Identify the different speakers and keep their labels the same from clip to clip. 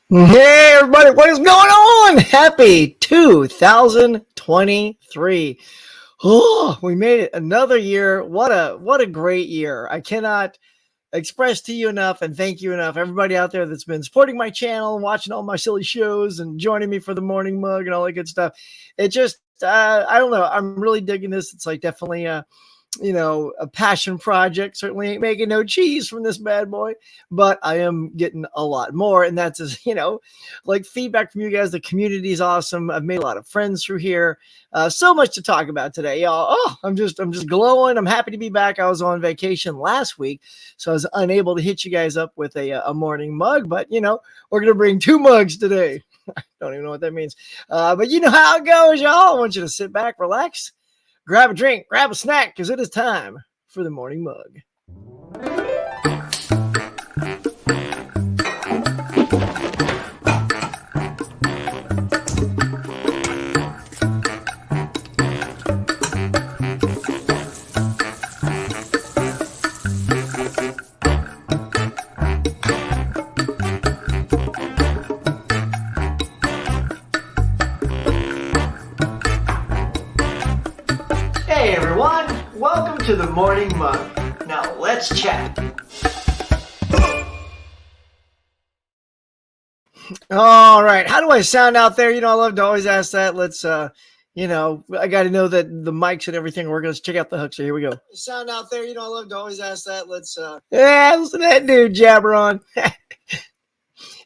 Speaker 1: Hey everybody, what is going on? Happy 2023. Oh, we made it another year. What a great year. I cannot express to you enough and thank you enough. Everybody out there that's been supporting my channel and watching all my silly shows and joining me for the morning mug and all that good stuff. It just I don't know. I'm really digging this. It's like definitely a passion project. Certainly ain't making no cheese from this bad boy, but I am getting a lot more. And that's just, like feedback from you guys. The community is awesome. I've made a lot of friends through here. So much to talk about today, y'all. Oh, I'm just glowing. I'm happy to be back. I was on vacation last week, so I was unable to hit you guys up with a morning mug, but we're going to bring 2 mugs today. I don't even know what that means. But you know how it goes, y'all. I want you to sit back, relax, grab a drink, grab a snack, because it is time for the morning mug. Hey everyone, welcome to the morning mug. Now let's chat. All right, how do I sound out there? I love to always ask that. Let's I got to know that the mics and everything work. Let's check out the hooks. So here we go. Sound out there? I love to always ask that. Let's yeah, listen to that dude jabber on.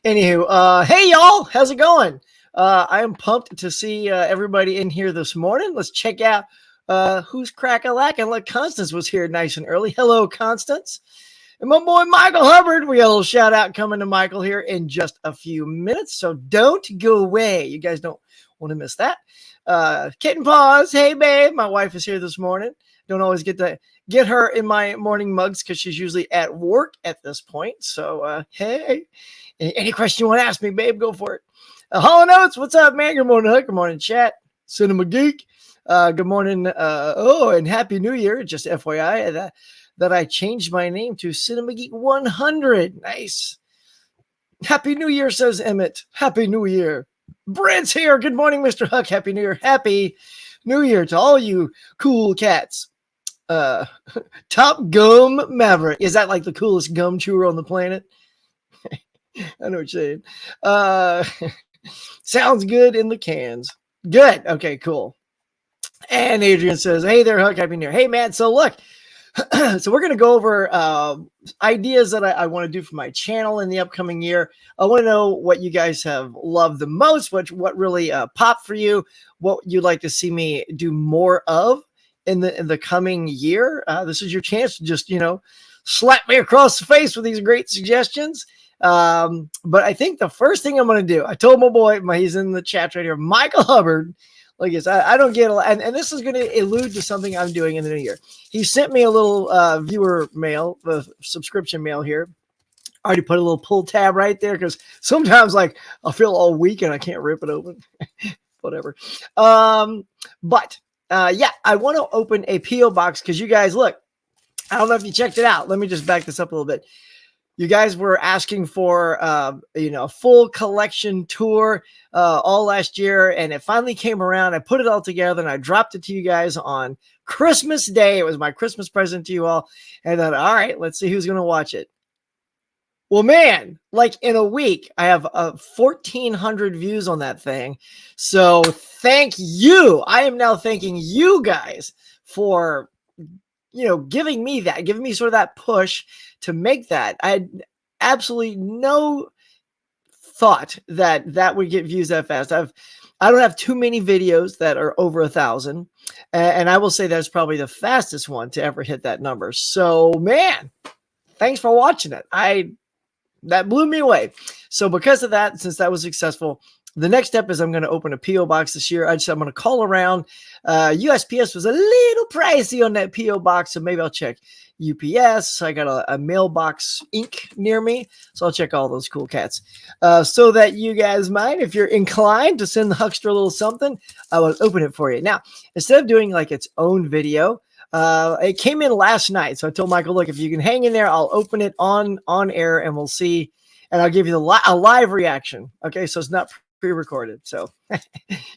Speaker 1: Anywho, hey y'all, how's it going? I am pumped to see everybody in here this morning. Let's check out who's crack-a-lackin'. Look, Constance was here nice and early. Hello, Constance. And my boy Michael Hubbard. We got a little shout out coming to Michael here in just a few minutes, so don't go away. You guys don't want to miss that. Kitten Paws, hey babe. My wife is here this morning. Don't always get to get her in my morning mugs because she's usually at work at this point. So hey, any question you want to ask me, babe, go for it. Hollow Notes, what's up, man? Good morning, Hook. Good morning, chat. Cinema Geek. Good morning. And Happy New Year. Just FYI that I changed my name to Cinema Geek 100. Nice. Happy New Year, says Emmett. Happy New Year. Brent's here. Good morning, Mr. Huck. Happy New Year. Happy New Year to all you cool cats. Top Gum Maverick. Is that like the coolest gum chewer on the planet? I know what you're saying. Sounds good in the cans. Good. Okay, cool. And Adrian says, hey there, Huck, Happy New Year. Hey, man, so look, so we're going to go over ideas that I want to do for my channel in the upcoming year. I want to know what you guys have loved the most, what really popped for you, what you'd like to see me do more of in the coming year. This is your chance to just, slap me across the face with these great suggestions. But I think the first thing I'm going to do, I told my boy, he's in the chat right here, Michael Hubbard. Like this, I don't get a lot, and this is going to allude to something I'm doing in the new year. He sent me a little viewer mail, the subscription mail here. I already put a little pull tab right there because sometimes like I'll feel all weak and I can't rip it open. Whatever. But I want to open a PO box because you guys look. I don't know if you checked it out. Let me just back this up a little bit. You guys were asking for, a full collection tour all last year, and it finally came around. I put it all together, and I dropped it to you guys on Christmas Day. It was my Christmas present to you all. And I thought, all right, let's see who's going to watch it. Well, man, like in a week, I have 1,400 views on that thing. So thank you. I am now thanking you guys for giving me sort of that push to make that. I had absolutely no thought that would get views that fast. I don't have too many videos that are over 1,000, and I will say that's probably the fastest one to ever hit that number. So, man, thanks for watching it. That blew me away. So because of that, since that was successful, the next step is I'm going to open a PO box this year. I'm going to call around. USPS was a little pricey on that PO box, so maybe I'll check UPS. I got a mailbox Inc. near me, so I'll check all those cool cats. So that you guys might, if you're inclined to send the Huckster a little something, I will open it for you. Now, instead of doing like its own video, it came in last night, so I told Michael, look, if you can hang in there, I'll open it on air, and we'll see and I'll give you a live reaction. Okay, so it's not pre-recorded. So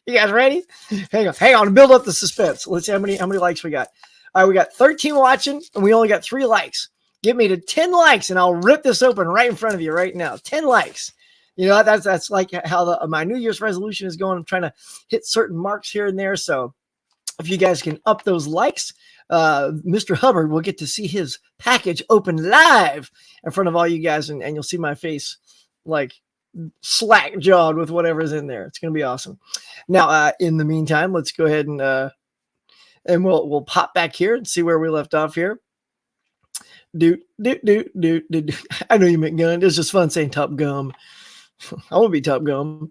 Speaker 1: you guys ready? Hang on, build up the suspense. Let's see how many likes we got. All right, we got 13 watching, and we only got 3 likes. Get me to 10 likes, and I'll rip this open right in front of you right now. 10 likes. You know, that's like how my New Year's resolution is going. I'm trying to hit certain marks here and there. So if you guys can up those likes, Mr. Hubbard will get to see his package open live in front of all you guys, and you'll see my face like slack jawed with whatever's in there. It's going to be awesome. Now, in the meantime, let's go ahead and we'll pop back here and see where we left off here. I know you meant gun. It's just fun saying Top Gum. I want to be Top Gum.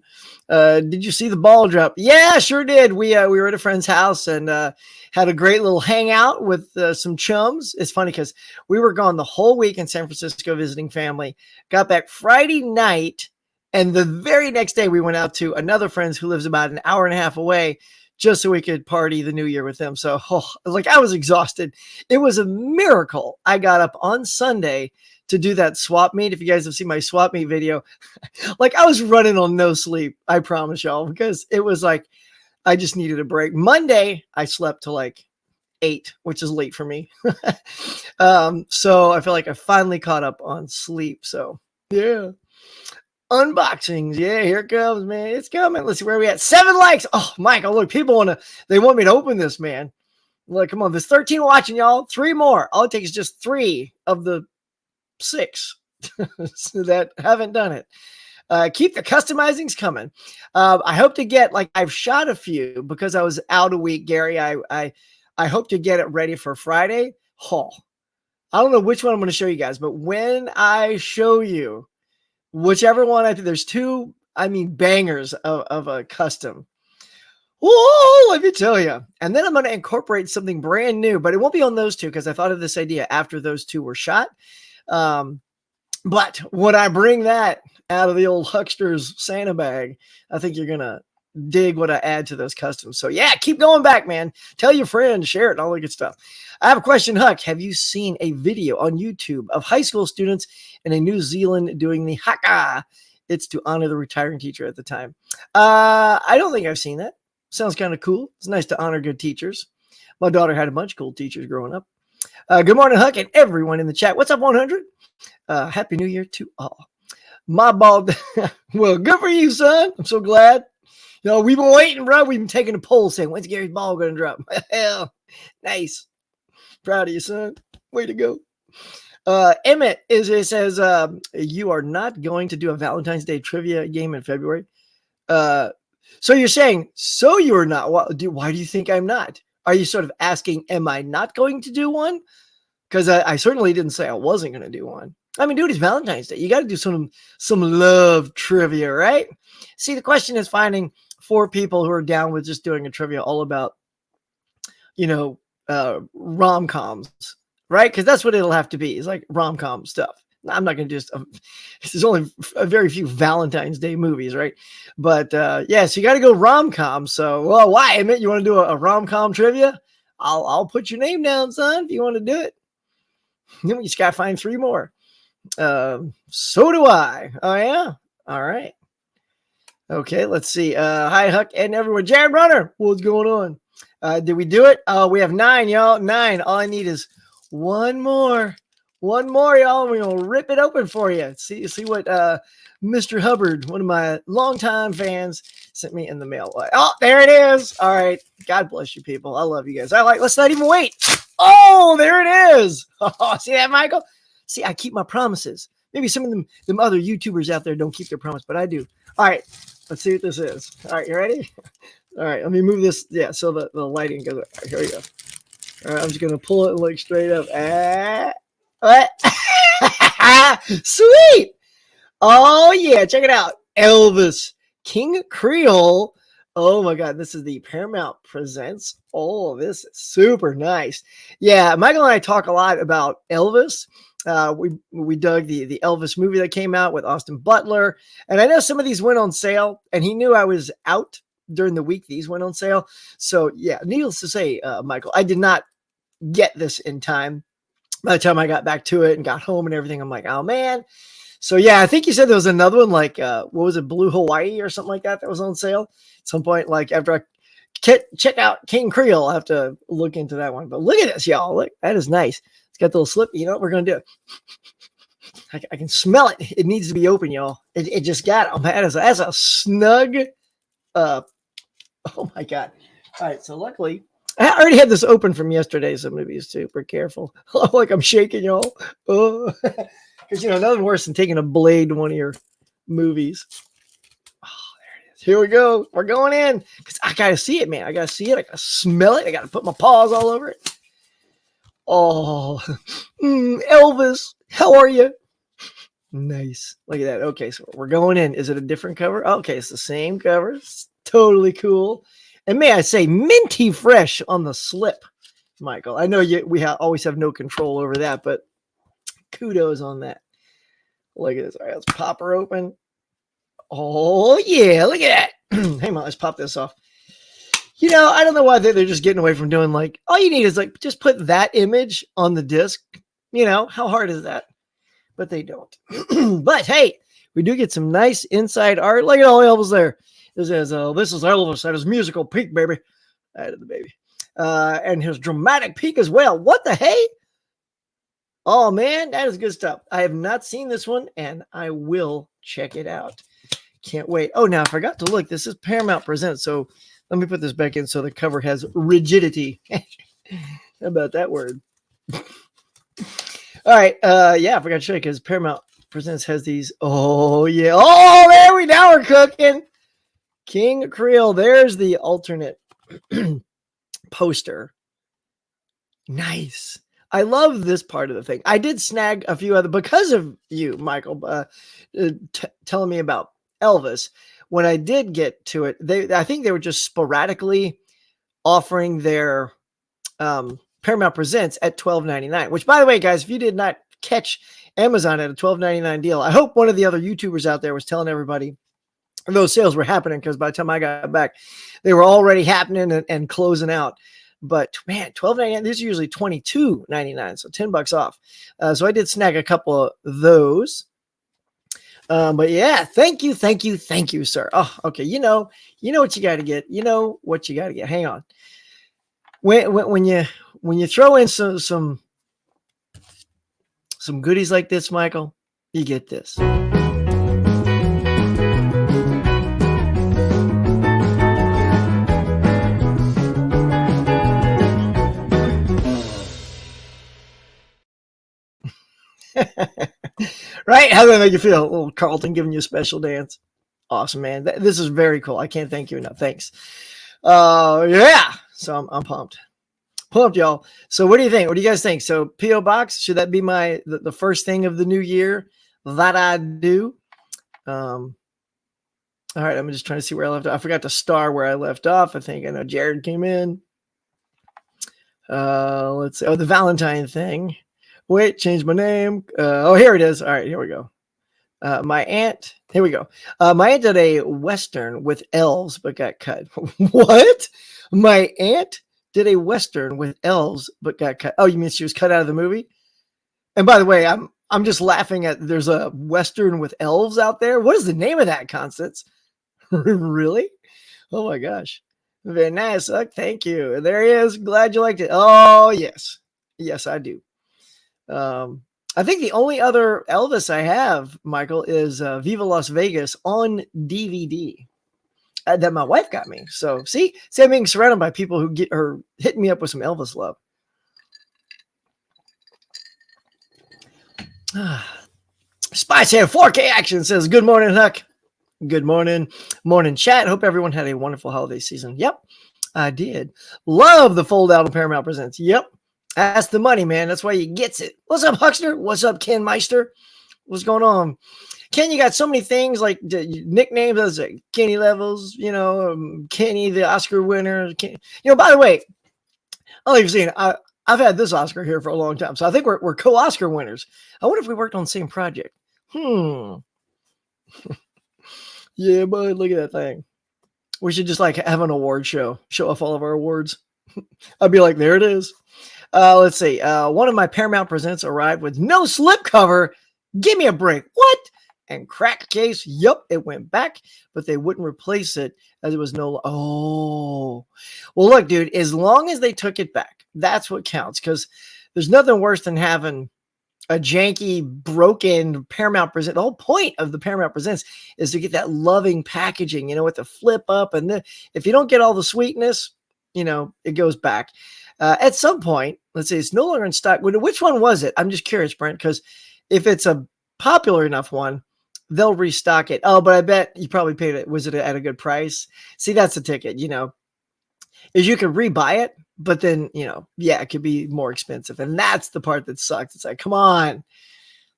Speaker 1: Did you see the ball drop? Yeah, sure did. We were at a friend's house and had a great little hangout with some chums. It's funny because we were gone the whole week in San Francisco visiting family. Got back Friday night, and the very next day we went out to another friend's who lives about an hour and a half away, just so we could party the new year with them. So I was exhausted. It was a miracle. I got up on Sunday to do that swap meet. If you guys have seen my swap meet video, like I was running on no sleep. I promise y'all, because it was like, I just needed a break. Monday, I slept till like 8, which is late for me. So I feel like I finally caught up on sleep. So yeah. Unboxings. Yeah, here it comes, man. It's coming. Let's see where we at. 7 likes. Oh, Michael, look, they want me to open this, man. Look, come on. There's 13 watching, y'all. 3 more. All it takes is just 3 of the 6 that haven't done it. Keep the customizings coming. I hope to get, like, I've shot a few because I was out a week, Gary. I hope to get it ready for Friday. Oh, I don't know which one I'm going to show you guys, but when I show you whichever one I think, there's 2, bangers of a custom. Oh, let me tell you. And then I'm going to incorporate something brand new, but it won't be on those 2 because I thought of this idea after those 2 were shot. But when I bring that out of the old huckster's Santa bag, I think you're going to dig what I add to those customs. So yeah, keep going back, man. Tell your friends, share it, and all the good stuff. I have a question, Huck. Have you seen a video on YouTube of high school students in New Zealand doing the haka? It's to honor the retiring teacher at the time. I don't think I've seen that. Sounds kind of cool. It's nice to honor good teachers. My daughter had a bunch of cool teachers growing up. Good morning, Huck, and everyone in the chat. What's up, 100? Happy New Year to all. My ball. Well, good for you, son. I'm so glad. You know, we've been waiting, bro. We've been taking a poll saying, when's Gary's ball going to drop? Hell, nice. Proud of you, son. Way to go. Emmett says, you are not going to do a Valentine's Day trivia game in February. So you're saying, so you're not. Why do you think I'm not? Are you sort of asking, am I not going to do one? Because I certainly didn't say I wasn't going to do one. I mean, dude, it's Valentine's Day. You got to do some love trivia, right? See, the question is finding 4 people who are down with just doing a trivia all about, rom-coms, right? Because that's what it'll have to be. It's like rom-com stuff. I'm not going to just, there's only a very few Valentine's Day movies, right? But yeah, so you got to go rom-com. So, well, why? Emmett, you want to do a rom-com trivia? I'll put your name down, son, if you want to do it. You just got to find 3 more. So do I. Oh, yeah. All right. Okay, let's see. Hi, Huck and everyone. Jared Runner, what's going on? Did we do it? We have 9, y'all. 9. All I need is 1 more. 1 more, y'all. We're going to rip it open for you. See what Mr. Hubbard, one of my longtime fans, sent me in the mail. Oh, there it is. All right. God bless you, people. I love you guys. Let's not even wait. Oh, there it is. Oh, see that, Michael? See, I keep my promises. Maybe some of them other YouTubers out there don't keep their promise, but I do. All right. Let's see what this is. All right, you ready? All right, let me move this. Yeah, so the lighting goes. All right, here we go. All right, I'm just going to pull it and look straight up. What? Sweet. Oh, yeah, check it out. Elvis, King Creole. Oh, my God, this is the Paramount Presents. Oh, this is super nice. Yeah, Michael and I talk a lot about Elvis. We dug the Elvis movie that came out with Austin Butler. And I know some of these went on sale, and he knew I was out during the week these went on sale. So, yeah, needless to say, Michael, I did not get this in time by the time I got back to it and got home and everything, I'm like, oh man. So yeah, I think you said there was another one like what was it, Blue Hawaii or something like that was on sale at some point. Like after I check out King Creole, I'll have to look into that one. But look at this, y'all. Look, that is nice. It's got the little slip. You know what we're gonna do? I can smell it. It needs to be open, y'all. It just got it. Oh, man, that's a snug. Oh my god. All right. So luckily, I already had this open from yesterday, so I'm gonna be super careful. Like I'm shaking, y'all. Oh, because nothing worse than taking a blade to one of your movies. Oh, there it is. Here we go. We're going in because I gotta see it, man. I gotta see it. I gotta smell it. I gotta put my paws all over it. Oh, Elvis, how are you? Nice. Look at that. Okay, so we're going in. Is it a different cover? Okay, it's the same cover. It's totally cool. And may I say, minty fresh on the slip, Michael. I know we always have no control over that, but kudos on that. Look at this. All right, let's pop her open. Oh, yeah, look at that. Hang on, let's pop this off. I don't know why they're just getting away from doing like, all you need is like, just put that image on the disc. How hard is that? But they don't. But hey, we do get some nice inside art. Look at all Elvis there. This is Elvis at his musical peak, baby. That is the baby. And his dramatic peak as well. What the hey? Oh man, that is good stuff. I have not seen this one, and I will check it out. Can't wait. Oh, now I forgot to look. This is Paramount Presents. So let me put this back in so the cover has rigidity. How about that word? All right. Yeah, I forgot to show you because Paramount Presents has these. Oh, yeah. Oh, there we're cooking. King Creole. There's the alternate poster. Nice. I love this part of the thing. I did snag a few other because of you, Michael, telling me about Elvis. When I did get to it, I think they were just sporadically offering their Paramount Presents at $12.99, which, by the way, guys, if you did not catch Amazon at a $12.99 deal, I hope one of the other YouTubers out there was telling everybody those sales were happening, because by the time I got back, they were already happening and closing out. But man, $12.99, these are usually $22.99, so $10 off. So I did snag a couple of those. But yeah, thank you, sir. Oh, okay. You know what you got to get. Hang on. When you throw in some goodies like this, Michael, you get this. Right? How does that make you feel? Little Carlton giving you a special dance. Awesome, man. This is very cool. I can't thank you enough. Thanks. Yeah. So I'm pumped. Pumped, y'all. So what do you think? What do you guys think? So P.O. Box, should that be the first thing of the new year that I do? All right. I'm just trying to see where I left off. I forgot to star where I left off. I think I know Jared came in. Let's see. Oh, the Valentine thing. Wait, change my name. Oh, here it is. All right, here we go. My aunt. Here we go. My aunt did a Western with elves, but got cut. What? My aunt did a Western with elves, but got cut. Oh, you mean she was cut out of the movie? And by the way, I'm just laughing at there's a Western with elves out there. What is the name of that, Constance? Really? Oh my gosh. Very nice. Thank you. There he is. Glad you liked it. Oh, yes. Yes, I do. I think the only other Elvis I have, Michael, is Viva Las Vegas on DVD that my wife got me. So see, I'm being surrounded by people who get her hitting me up with some Elvis love. Spice Head 4K Action says, good morning, Huck. Good morning. Morning, chat. Hope everyone had a wonderful holiday season. Yep, I did. Love the fold out of Paramount Presents. Yep. That's the money, man. That's why you gets it. What's up, Huckster? What's up, Ken Meister? What's going on? Ken, you got so many things like nicknames as like Kenny Levels, Kenny, the Oscar winner. By the way, I'll leave you saying, I've had this Oscar here for a long time. So I think we're co-Oscar winners. I wonder if we worked on the same project. Yeah, bud, look at that thing. We should just like have an award show off all of our awards. I'd be like, there it is. Let's see. One of my Paramount Presents arrived with no slipcover. Give me a break. What? And crack case. Yep, it went back, but they wouldn't replace it as it was no. Oh, well, look, dude. As long as they took it back, that's what counts. Because there's nothing worse than having a janky, broken Paramount Present. The whole point of the Paramount Presents is to get that loving packaging, with the flip up. And then if you don't get all the sweetness, it goes back. At some point, let's say it's no longer in stock. Which one was it? I'm just curious, Brent, because if it's a popular enough one, they'll restock it. Oh, but I bet you probably paid it. Was it at a good price? See, that's the ticket, is you could rebuy it, but then, it could be more expensive. And that's the part that sucks. It's like, come on.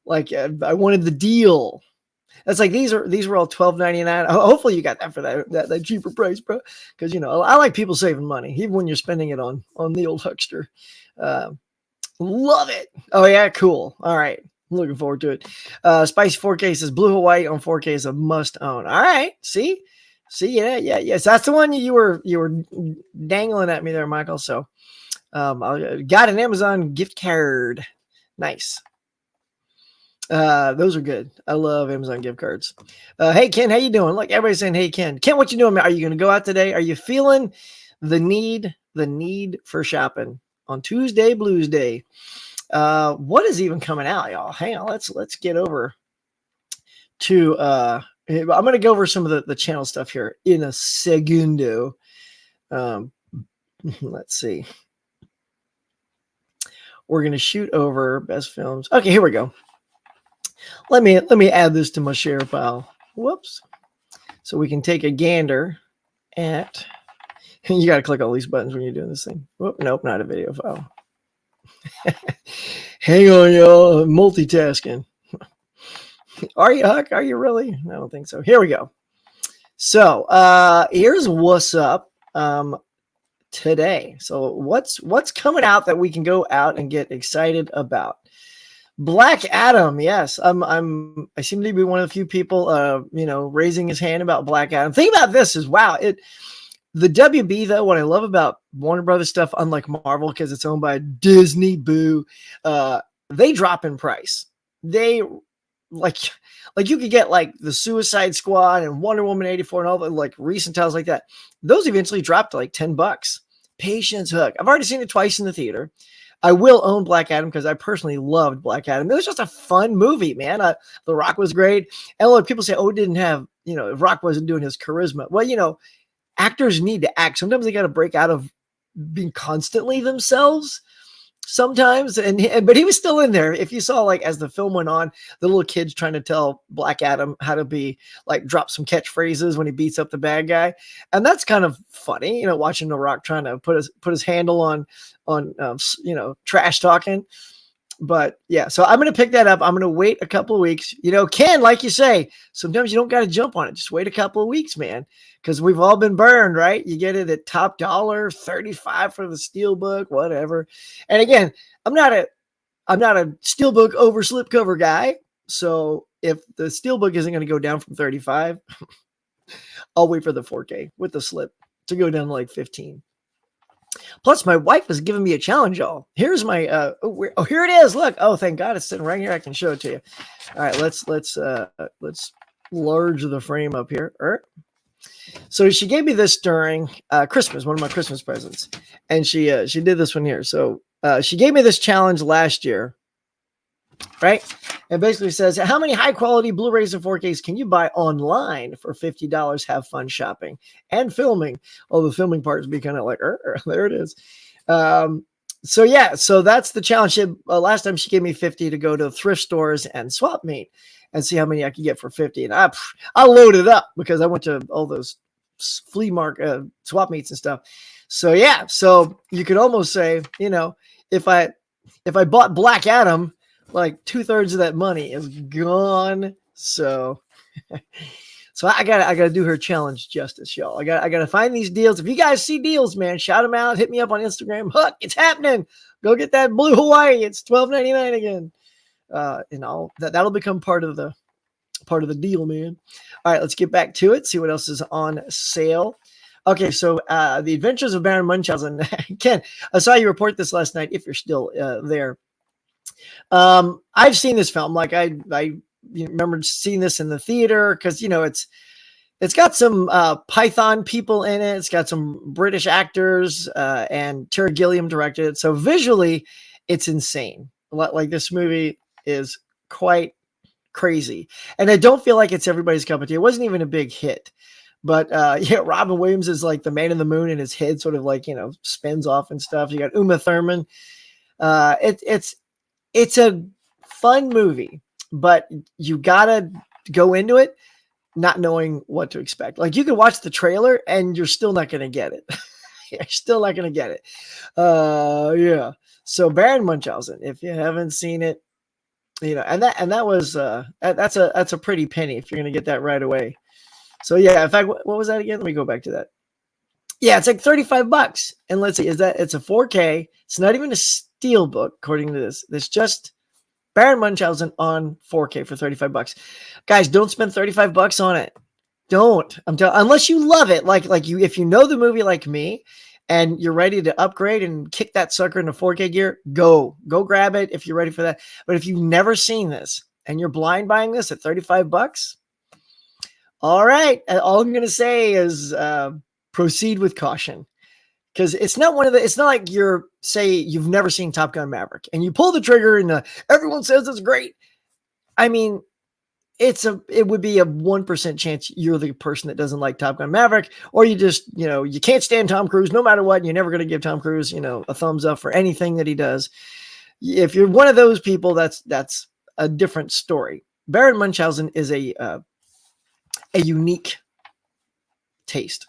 Speaker 1: Like, I wanted the deal. That's like, these were all $12.99. Hopefully you got that for that cheaper price, bro. Because, I like people saving money, even when you're spending it on the old huckster. Love it. Oh, yeah, cool. All right. Looking forward to it. Spicy 4K says Blue Hawaii on 4K is a must own. All right. See, yes. That's the one you were dangling at me there, Michael. So, I got an Amazon gift card. Nice. Those are good. I love Amazon gift cards. Hey Ken, how you doing? Look, everybody's saying, hey Ken, what you doing? Are you going to go out today? Are you feeling the need for shopping on Tuesday Blues Day? What is even coming out, y'all? Hang on, let's get over to I'm going to go over some of the channel stuff here in a segundo. Let's see. We're going to shoot over best films. Okay, here we go. Let me add this to my share pile. Whoops. So we can take a gander at. You got to click all these buttons when you're doing this thing. Whoop, nope, not a video file. Hang on, y'all. Multitasking. Are you, Huck? Are you really? I don't think so. Here we go. So here's what's up today. So what's coming out that we can go out and get excited about? Black Adam, yes. I seem to be one of the few people raising his hand about Black Adam. Think about this is wow. The WB though, what I love about Warner Brothers stuff, unlike Marvel, because it's owned by Disney, boo, they drop in price. They like you could get like the Suicide Squad and Wonder Woman 84 and all the like recent titles like that. Those eventually dropped to like $10. Patience, Hook. I've already seen it twice in the theater. I will own Black Adam because I personally loved Black Adam. It was just a fun movie, man. The Rock was great. And look, people say, it didn't have, Rock wasn't doing his charisma. Well, actors need to act. Sometimes they got to break out of being constantly themselves sometimes. But he was still in there. If you saw, like, as the film went on, the little kids trying to tell Black Adam how to be, like, drop some catchphrases when he beats up the bad guy. And that's kind of funny, watching The Rock trying to put his handle on trash talking. But yeah, so I'm going to pick that up. I'm going to wait a couple of weeks. Ken, like you say, sometimes you don't got to jump on it. Just wait a couple of weeks, man, because we've all been burned, right? You get it at top dollar, $35 for the Steelbook, whatever. And again, I'm not a Steelbook over slipcover guy. So if the Steelbook isn't going to go down from 35, I'll wait for the 4K with the slip to go down to like 15. Plus, my wife was giving me a challenge, y'all. Here's my here it is. Look. Oh, thank God it's sitting right here. I can show it to you. All right, let's large the frame up here. All right. So she gave me this during Christmas, one of my Christmas presents, and she did this one here. So she gave me this challenge last year, right? And basically says, how many high quality Blu-rays and 4Ks can you buy online for $50? Have fun shopping and filming. Oh, the filming part would be kind of like, there it is. So yeah, so that's the challenge. Last time she gave me 50 to go to thrift stores and swap meet and see how many I could get for 50. And I loaded up because I went to all those flea market swap meets and stuff. So yeah, so you could almost say, if I bought Black Adam, like 2/3 of that money is gone. So I gotta do her challenge justice, y'all. I gotta find these deals. If you guys see deals, man, shout them out. Hit me up on Instagram. Hook, it's happening. Go get that Blue Hawaii. It's $12.99 again. That'll become part of the deal, man. All right, let's get back to it. See what else is on sale. Okay, so The Adventures of Baron Munchausen. Ken, I saw you report this last night, if you're still there. I've seen this film. Like I remember seeing this in the theater because it's got some Python people in it. It's got some British actors, and Terry Gilliam directed it. So visually, it's insane. Like this movie is quite crazy, and I don't feel like it's everybody's cup of tea. It wasn't even a big hit. But yeah, Robin Williams is like the man in the moon, and his head sort of like spins off and stuff. You got Uma Thurman. It's a fun movie, but you gotta go into it not knowing what to expect. Like you could watch the trailer and you're still not gonna get it. You're still not gonna get it. Yeah. So Baron Munchausen, if you haven't seen it, and that was that's a pretty penny if you're gonna get that right away. So yeah, in fact, what was that again? Let me go back to that. Yeah, it's like $35. And let's see, it's a 4K. It's not even a steel book, according to this. It's just Baron Munchausen on 4K for $35. Guys, don't spend $35 on it. Don't. Unless you love it, like you, if you know the movie like me, and you're ready to upgrade and kick that sucker into 4K gear, go grab it if you're ready for that. But if you've never seen this and you're blind buying this at $35, all right. All I'm going to say is proceed with caution, because it's not like you've never seen Top Gun Maverick and you pull the trigger and everyone says it's great. I mean, it would be a 1% chance you're the person that doesn't like Top Gun Maverick, or you just, you can't stand Tom Cruise no matter what. And you're never going to give Tom Cruise, a thumbs up for anything that he does. If you're one of those people, that's a different story. Baron Munchausen is a unique taste.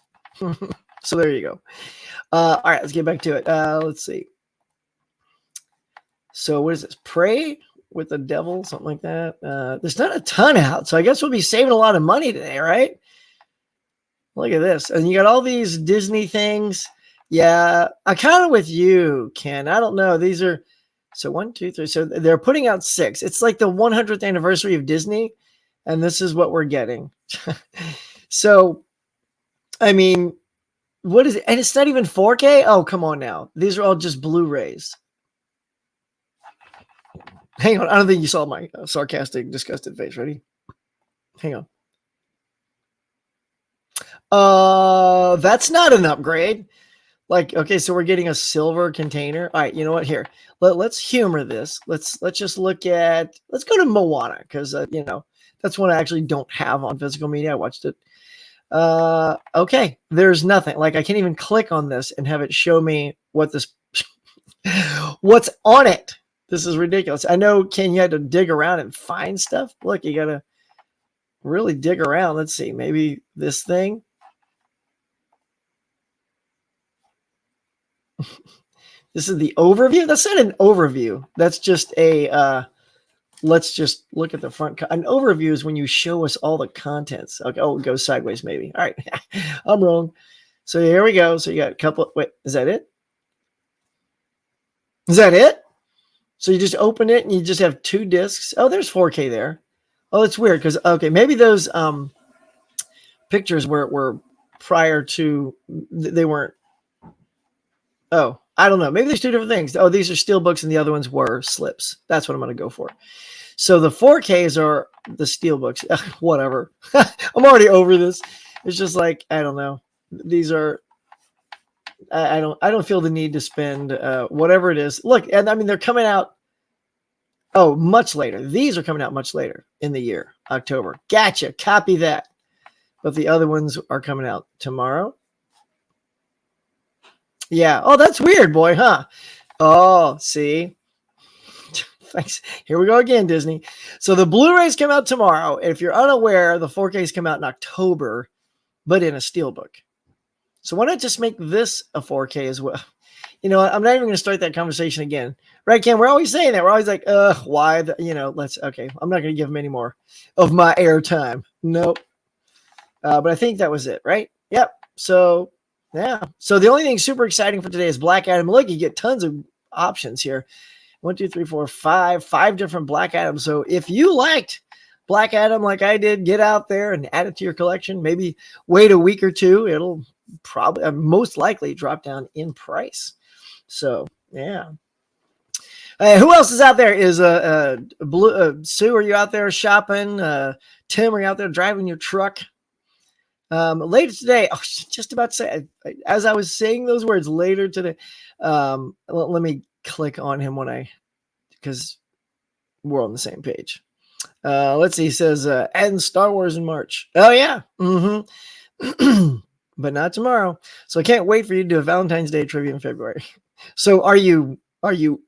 Speaker 1: So there you go. All right, let's get back to it. Let's see. So what is this? Pray with the Devil, something like that. There's not a ton out, so I guess we'll be saving a lot of money today, right? Look at this. And you got all these Disney things. Yeah, I kind of with you, Ken. I don't know. These are, so 1, 2, 3. So they're putting out 6. It's like the 100th anniversary of Disney, and this is what we're getting. So, I mean, what is it? And it's not even 4K? Oh, come on now. These are all just Blu-rays. Hang on. I don't think you saw my sarcastic, disgusted face. Ready? Hang on. That's not an upgrade. Like, okay, so we're getting a silver container. All right, you know what? Here, let's humor this. Let's just look at. Let's go to Moana, because that's one I actually don't have on physical media. I watched it. Okay, there's nothing. Like, I can't even click on this and have it show me what's on it. This is ridiculous. I know, Ken, you had to dig around and find stuff. Look, you gotta really dig around. Let's see, maybe this thing. This is the overview. That's not an overview. That's just a let's just look at the front. An overview is when you show us all the contents. Okay. Oh, it goes sideways maybe. All right. I'm wrong. So here we go. So you got a couple. Wait, is that it? Is that it? So you just open it and you just have 2 discs. Oh, there's 4K there. Oh, it's weird because, okay, maybe those pictures were prior to, they weren't. Oh, I don't know. Maybe there's 2 different things. Oh, these are steel books and the other ones were slips. That's what I'm going to go for. So the 4Ks are the steel books. Whatever. I'm already over this. It's just like, I don't know. These are, I don't feel the need to spend whatever it is. Look, and I mean, they're coming out. Oh, much later. These are coming out much later in the year, October. Gotcha. Copy that. But the other ones are coming out tomorrow. Yeah. Oh, that's weird, boy, huh? Oh, see. Thanks. Here we go again, Disney. So the Blu-rays come out tomorrow. If you're unaware, the 4Ks come out in October, but in a steelbook. So why not just make this a 4K as well? You know, I'm not even going to start that conversation again. Right, Ken? We're always saying that. We're always like, why? Okay. I'm not going to give them any more of my airtime. Nope. But I think that was it, right? Yep. So, yeah. So the only thing super exciting for today is Black Adam. Look, you get tons of options here. 1, 2, 3, 4, 5 different Black Adams. So if you liked Black Adam like I did, get out there and add it to your collection. Maybe wait a week or 2. It'll probably most likely drop down in price. So yeah. Who else is out there? Is Sue? Are you out there shopping? Tim, are you out there driving your truck? Later today, I was just about to say, as I was saying those words, later today. Let me click on him because we're on the same page. Let's see. He says, and Star Wars in March. Oh yeah. Mm-hmm. But not tomorrow. So I can't wait for you to do a Valentine's Day trivia in February. So are you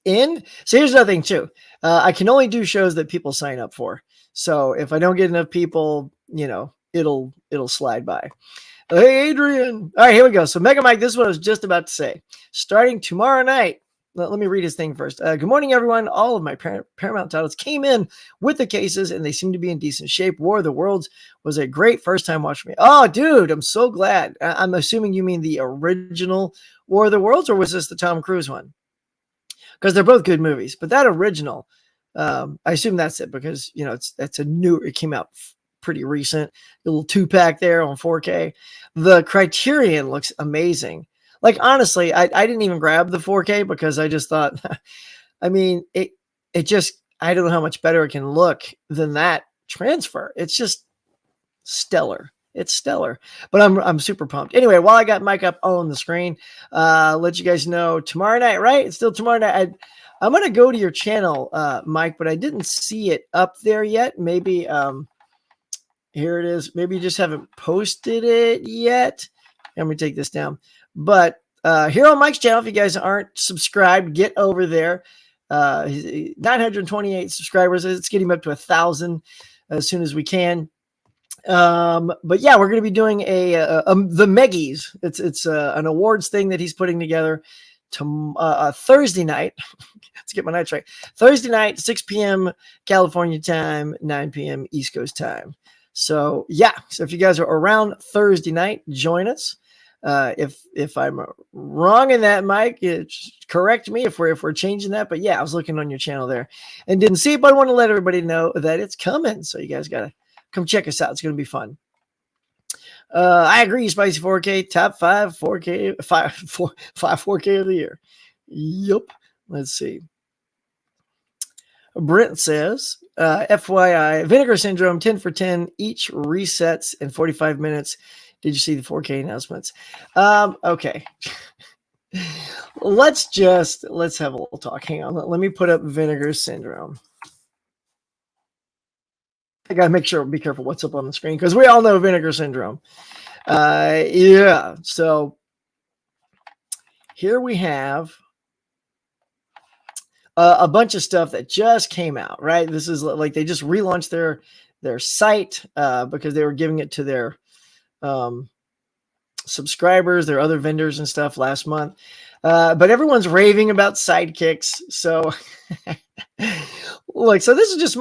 Speaker 1: in? So here's another thing too. I can only do shows that people sign up for. So if I don't get enough people, it'll slide by. Hey, Adrian. All right, here we go. So Mega Mike, this is what I was just about to say. Starting tomorrow night, let me read his thing first. Good morning, everyone. All of my Paramount titles came in with the cases, and they seem to be in decent shape. War of the Worlds was a great first time watch for me. Oh, dude, I'm so glad. I'm assuming you mean the original War of the Worlds, or was this the Tom Cruise one? Because they're both good movies. But that original, I assume that's it because, it came out pretty recent. A little 2-pack there on 4K. The Criterion looks amazing. Like, honestly, I didn't even grab the 4K because I just thought, I mean, it just, I don't know how much better it can look than that transfer. It's just stellar. It's stellar, but I'm super pumped. Anyway, while I got Mike up on the screen, let you guys know tomorrow night, right? It's still tomorrow night. I'm going to go to your channel, Mike, but I didn't see it up there yet. Maybe, here it is. Maybe you just haven't posted it yet. Let me take this down. But here on Mike's channel, if you guys aren't subscribed, get over there. 928 subscribers. Let's get him up to 1,000 as soon as we can. But yeah, we're going to be doing the Meggies. It's an awards thing that he's putting together to Thursday night. Let's get my nights right. Thursday night, 6 p.m. California time, 9 p.m. East Coast time. So yeah, so if you guys are around Thursday night, join us. If I'm wrong in that, Mike, correct me if we're changing that. But yeah, I was looking on your channel there and didn't see it, but I want to let everybody know that it's coming. So you guys gotta come check us out. It's gonna be fun. I agree. Spicy 4K, top 5 4K, 5 4K of the year. Yep. Let's see. Brent says, FYI, Vinegar Syndrome, 10 for 10, each resets in 45 minutes. Did you see the 4K announcements? Okay. Let's have a little talk. Hang on. Let me put up Vinegar Syndrome. I got to make sure, be careful what's up on the screen because we all know Vinegar Syndrome. Yeah. So here we have a bunch of stuff that just came out, right? This is like they just relaunched their site because they were giving it to their subscribers, their other vendors and stuff last month. But everyone's raving about sidekicks. So look, so this is just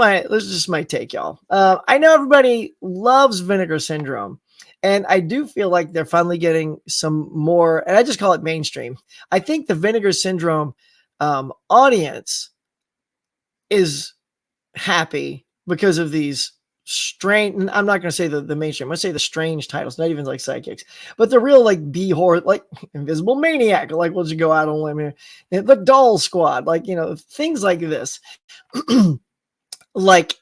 Speaker 1: my take, y'all. I know everybody loves Vinegar Syndrome. And I do feel like they're finally getting some more, and I just call it mainstream. I think the Vinegar Syndrome audience is happy because of these strange, I'm not going to say the mainstream, I'm going to say the strange titles, not even like sidekicks, but the real like B horror, like Invisible Maniac, like we'll just go out on a limb here, the Doll Squad, like, things like this. Like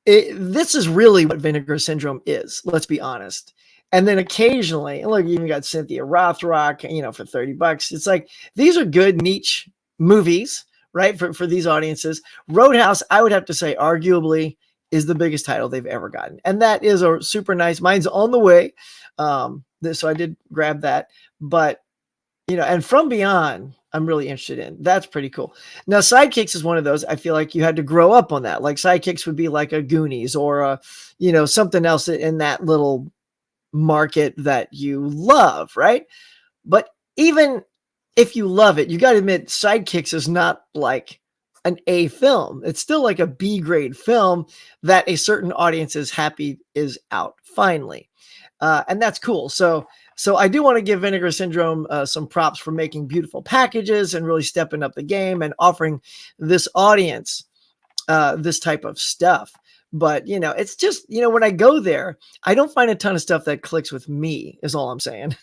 Speaker 1: this is really what Vinegar Syndrome is, let's be honest. And then occasionally, look, you even got Cynthia Rothrock, for $30. It's like, these are good niche movies, right? For these audiences. Roadhouse, I would have to say, arguably is the biggest title they've ever gotten. And that is a super nice, mine's on the way. So I did grab that, but and From Beyond, I'm really interested in. That's pretty cool. Now, Sidekicks is one of those. I feel like you had to grow up on that. Like Sidekicks would be like a Goonies or something else in that little market that you love, right? But even if you love it, you got to admit Sidekicks is not like an A film. It's still like a B grade film that a certain audience is happy is out finally. And that's cool. So I do want to give Vinegar Syndrome some props for making beautiful packages and really stepping up the game and offering this audience this type of stuff. But, it's just, when I go there, I don't find a ton of stuff that clicks with me, is all I'm saying.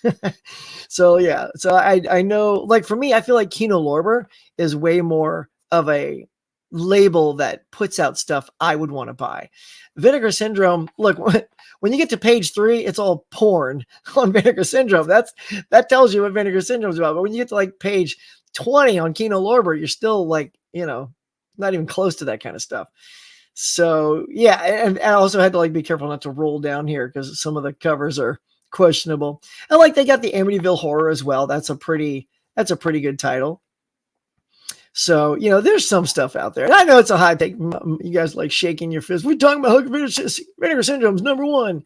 Speaker 1: So, yeah. So I know, like, for me, I feel like Kino Lorber is way more of a label that puts out stuff I would want to buy. Vinegar Syndrome, look, when you get to page 3, it's all porn on Vinegar Syndrome. That tells you what Vinegar Syndrome is about. But when you get to like page 20 on Kino Lorber, you're still like, not even close to that kind of stuff. So yeah, and I also had to like be careful not to roll down here because some of the covers are questionable. And like they got the Amityville Horror as well. That's a pretty good title. So, there's some stuff out there. And I know it's a hot take. You guys like shaking your fist. We're talking about Vinegar Syndrome's number 1.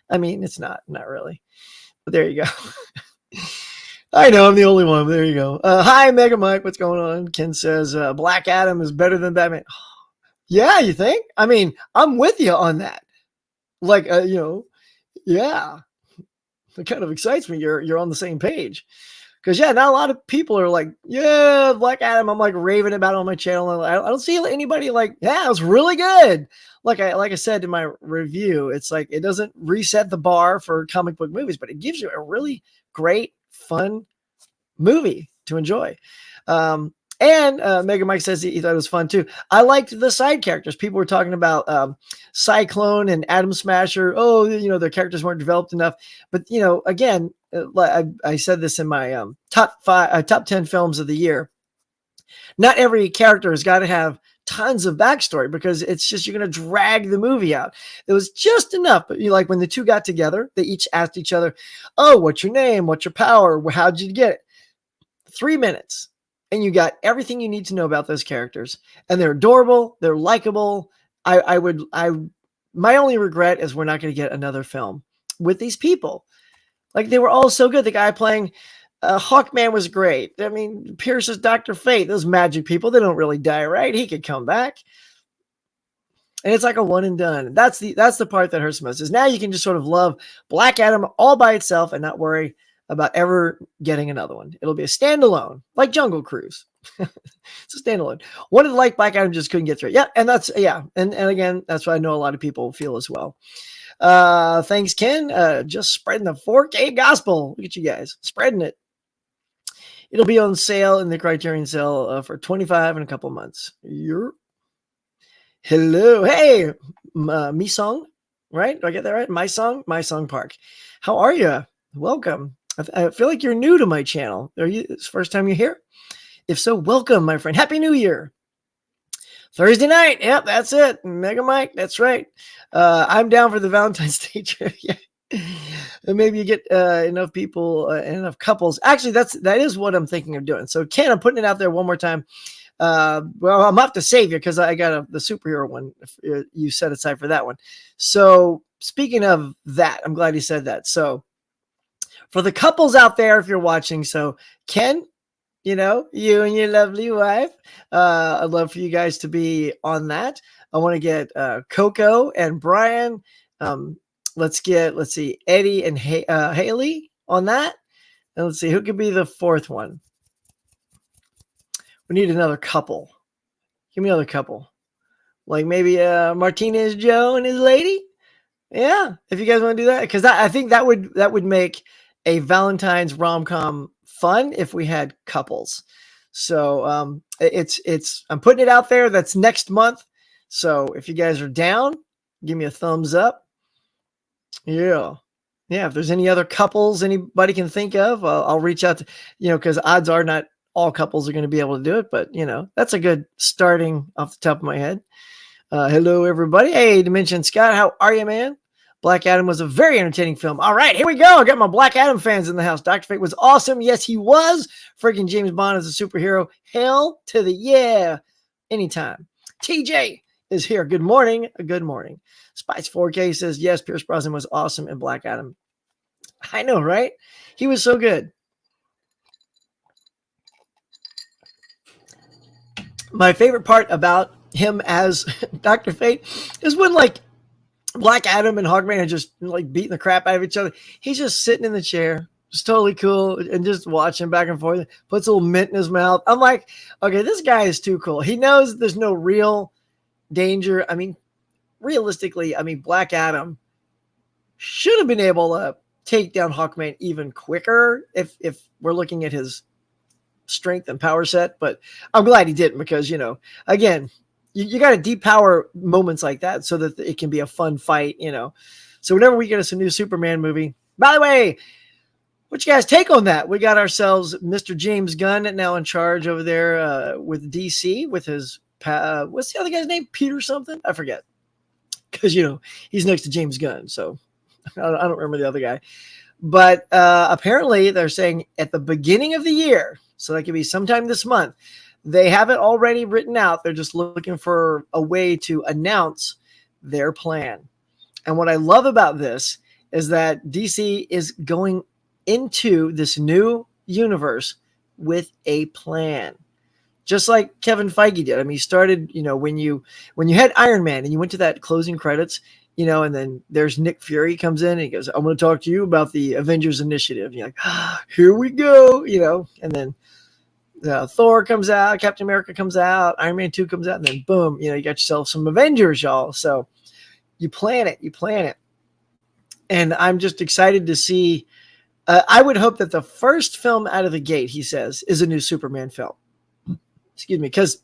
Speaker 1: I mean, it's not really. But there you go. I know I'm the only one. But there you go. Hi, Mega Mike. What's going on? Ken says Black Adam is better than Batman. Yeah, you think? I mean, I'm with you on that. Like, yeah. It kind of excites me. You're on the same page. Because, yeah, not a lot of people are like, yeah, Black Adam. I'm like raving about it on my channel. I don't see anybody like, yeah, it was really good. Like I said in my review, it's like it doesn't reset the bar for comic book movies, but it gives you a really great, fun movie to enjoy. And Mega Mike says he thought it was fun too. I liked the side characters. People were talking about Cyclone and Atom Smasher. Oh, their characters weren't developed enough. But again, I said this in my top 10 films of the year. Not every character has got to have tons of backstory because it's just you're going to drag the movie out. It was just enough. But like when the two got together, they each asked each other, "Oh, what's your name? What's your power? How'd you get it?" 3 minutes. And you got everything you need to know about those characters. And they're adorable. They're likable. My only regret is we're not going to get another film with these people. Like they were all so good. The guy playing Hawkman was great. I mean, Pierce is Dr. Fate. Those magic people, they don't really die, right? He could come back. And it's like a one and done. That's the part that hurts most is now you can just sort of love Black Adam all by itself and not worry about ever getting another one. It'll be a standalone, like Jungle Cruise. It's a standalone. Wanted to like Black Adam, just couldn't get through it. Yeah, and and again, that's what I know a lot of people feel as well. Thanks, Ken. Just spreading the 4K gospel. Look at you guys spreading it. It'll be on sale in the Criterion sale for $25 in a couple months. Hello, hey, me song, right? Do I get that right? My song park. How are you? Welcome. I feel like you're new to my channel. It's the first time you're here? If so, welcome, my friend. Happy New Year. Thursday night. Yep, that's it. Mega Mike. That's right. I'm down for the Valentine's Day trivia. And maybe you get enough people, enough couples. Actually, that is what I'm thinking of doing. So, Ken, I'm putting it out there one more time. Well, I'm gonna have to save you because I got the superhero one. You set aside for that one. So, speaking of that, I'm glad you said that. So, for the couples out there, if you're watching, so Ken, you and your lovely wife, I'd love for you guys to be on that. I want to get Coco and Brian. Let's see, Eddie and Haley on that. And let's see who could be the fourth one. We need another couple. Give me another couple. Like maybe Martinez Joe and his lady. Yeah, if you guys want to do that, because I think that would make a Valentine's rom-com fun if we had couples. So I'm putting it out there. That's next month. So if you guys are down, give me a thumbs up. Yeah. If there's any other couples anybody can think of, I'll reach out to, because odds are not all couples are going to be able to do it, but that's a good starting off the top of my head. Hello, everybody. Hey, Dimension Scott, how are you, man? Black Adam was a very entertaining film. All right, here we go. I got my Black Adam fans in the house. Dr. Fate was awesome. Yes, he was. Freaking James Bond as a superhero. Hell to the yeah. Anytime. TJ is here. Good morning. Good morning. Spice 4K says, yes, Pierce Brosnan was awesome in Black Adam. I know, right? He was so good. My favorite part about him as Dr. Fate is when Black Adam and Hawkman are just beating the crap out of each other. He's just sitting in the chair, just totally cool and just watching back and forth, puts a little mint in his mouth. I'm like, okay, this guy is too cool. He knows there's no real danger. I mean, realistically, I mean, Black Adam should have been able to take down Hawkman even quicker if we're looking at his strength and power set. But I'm glad he didn't, because, you know, again, you got to depower moments like that so that it can be a fun fight, you know. So whenever we get us a new Superman movie, by the way, what you guys take on that? We got ourselves Mr. James Gunn now in charge over there with DC with his, what's the other guy's name? Peter something? I forget. Because, you know, he's next to James Gunn. So I don't remember the other guy. But apparently they're saying at the beginning of the year, so that could be sometime this month, they have it already written out. They're just looking for a way to announce their plan. And what I love about this is that DC is going into this new universe with a plan. Just like Kevin Feige did. I mean, he started, you know, when you had Iron Man and you went to that closing credits, you know, and then there's Nick Fury comes in and he goes, I'm going to talk to you about the Avengers Initiative. And you're like, here we go, you know, and then Thor comes out, Captain America comes out, Iron Man 2 comes out, and then boom, you know, you got yourself some Avengers, y'all. So you plan it. And I'm just excited to see. I would hope that the first film out of the gate, he says, is a new Superman film. Excuse me, because